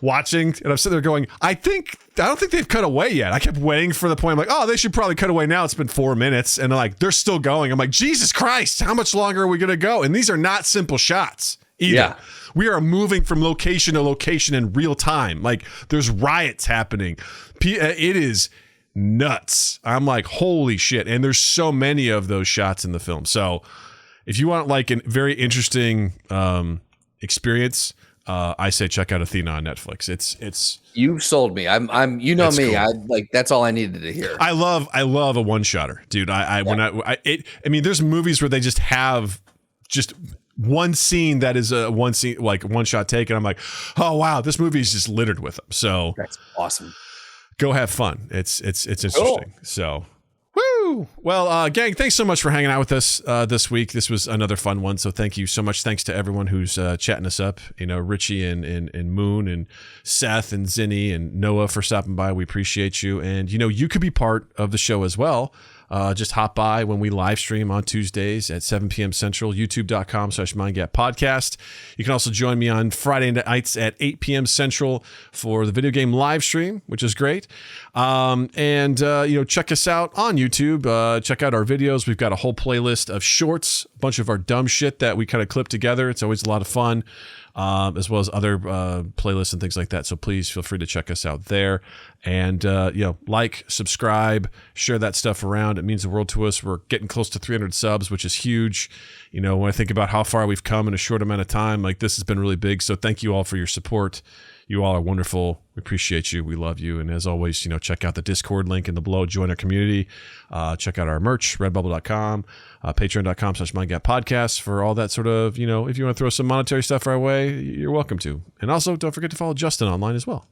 watching and I'm sitting there going, I don't think they've cut away yet. I kept waiting for the point. I'm like, oh, they should probably cut away now. It's been 4 minutes. And they're still going. I'm like, Jesus Christ, how much longer are we going to go? And these are not simple shots either. Yeah. We are moving from location to location in real time. Like there's riots happening. It is nuts. I'm like, holy shit. And there's so many of those shots in the film. So if you want like a very interesting experience, I say check out Athena on Netflix. It's you sold me. I'm me. Cool. I like that's all I needed to hear. I love a one-shotter, dude. There's movies where they just have just one scene that is a one scene, like one shot take, and I'm like, oh wow, this movie is just littered with them. So that's awesome. Go have fun. It's interesting. Cool. So, woo! Well, gang, thanks so much for hanging out with us this week. This was another fun one. So thank you so much. Thanks to everyone who's chatting us up. Richie and Moon and Seth and Zinni and Noah for stopping by. We appreciate you. And you could be part of the show as well. Just hop by when we live stream on Tuesdays at 7 p.m. Central, youtube.com/mindgappodcast. You can also join me on Friday nights at 8 p.m. Central for the video game live stream, which is great. Check us out on YouTube. Check out our videos. We've got a whole playlist of shorts, a bunch of our dumb shit that we kind of clip together. It's always a lot of fun. As well as other playlists and things like that. So please feel free to check us out there and, like, subscribe, share that stuff around. It means the world to us. We're getting close to 300 subs, which is huge. When I think about how far we've come in a short amount of time, like this has been really big. So thank you all for your support. You all are wonderful. We appreciate you. We love you. And as always, check out the Discord link in the below. Join our community. Check out our merch, redbubble.com, patreon.com/mindgappodcast for all that sort of, if you want to throw some monetary stuff our way, you're welcome to. And also don't forget to follow Justin online as well.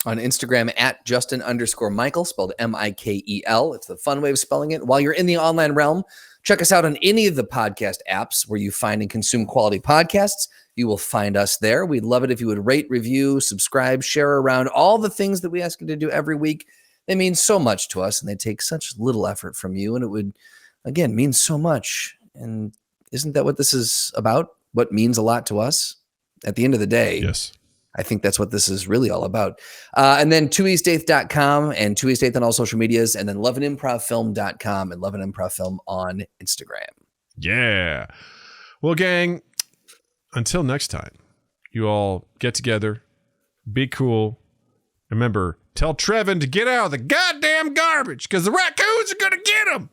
On Instagram at Justin_Michael, spelled Mikel. It's the fun way of spelling it. While you're in the online realm, check us out on any of the podcast apps where you find and consume quality podcasts. You will find us there. We'd love it if you would rate, review, subscribe, share around all the things that we ask you to do every week. They mean so much to us and they take such little effort from you. And it would, again, mean so much. And isn't that what this is about? What means a lot to us? At the end of the day, yes, I think that's what this is really all about. And then 2east8th.com and 2east8th on all social medias, and then loveandimprovfilm.com and loveandimprovfilm on Instagram. Yeah. Well, gang, until next time, you all get together, be cool. Remember, tell Trevin to get out of the goddamn garbage because the raccoons are going to get him.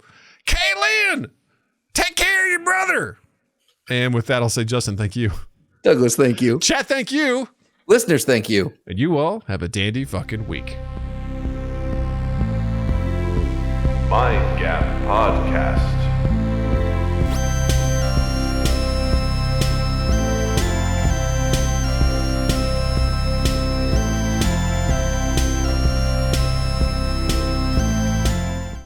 Kaylin, take care of your brother. And with that, I'll say, Justin, thank you. Douglas, thank you. Chat, thank you. Listeners, thank you. And you all have a dandy fucking week. Mind Gap Podcast.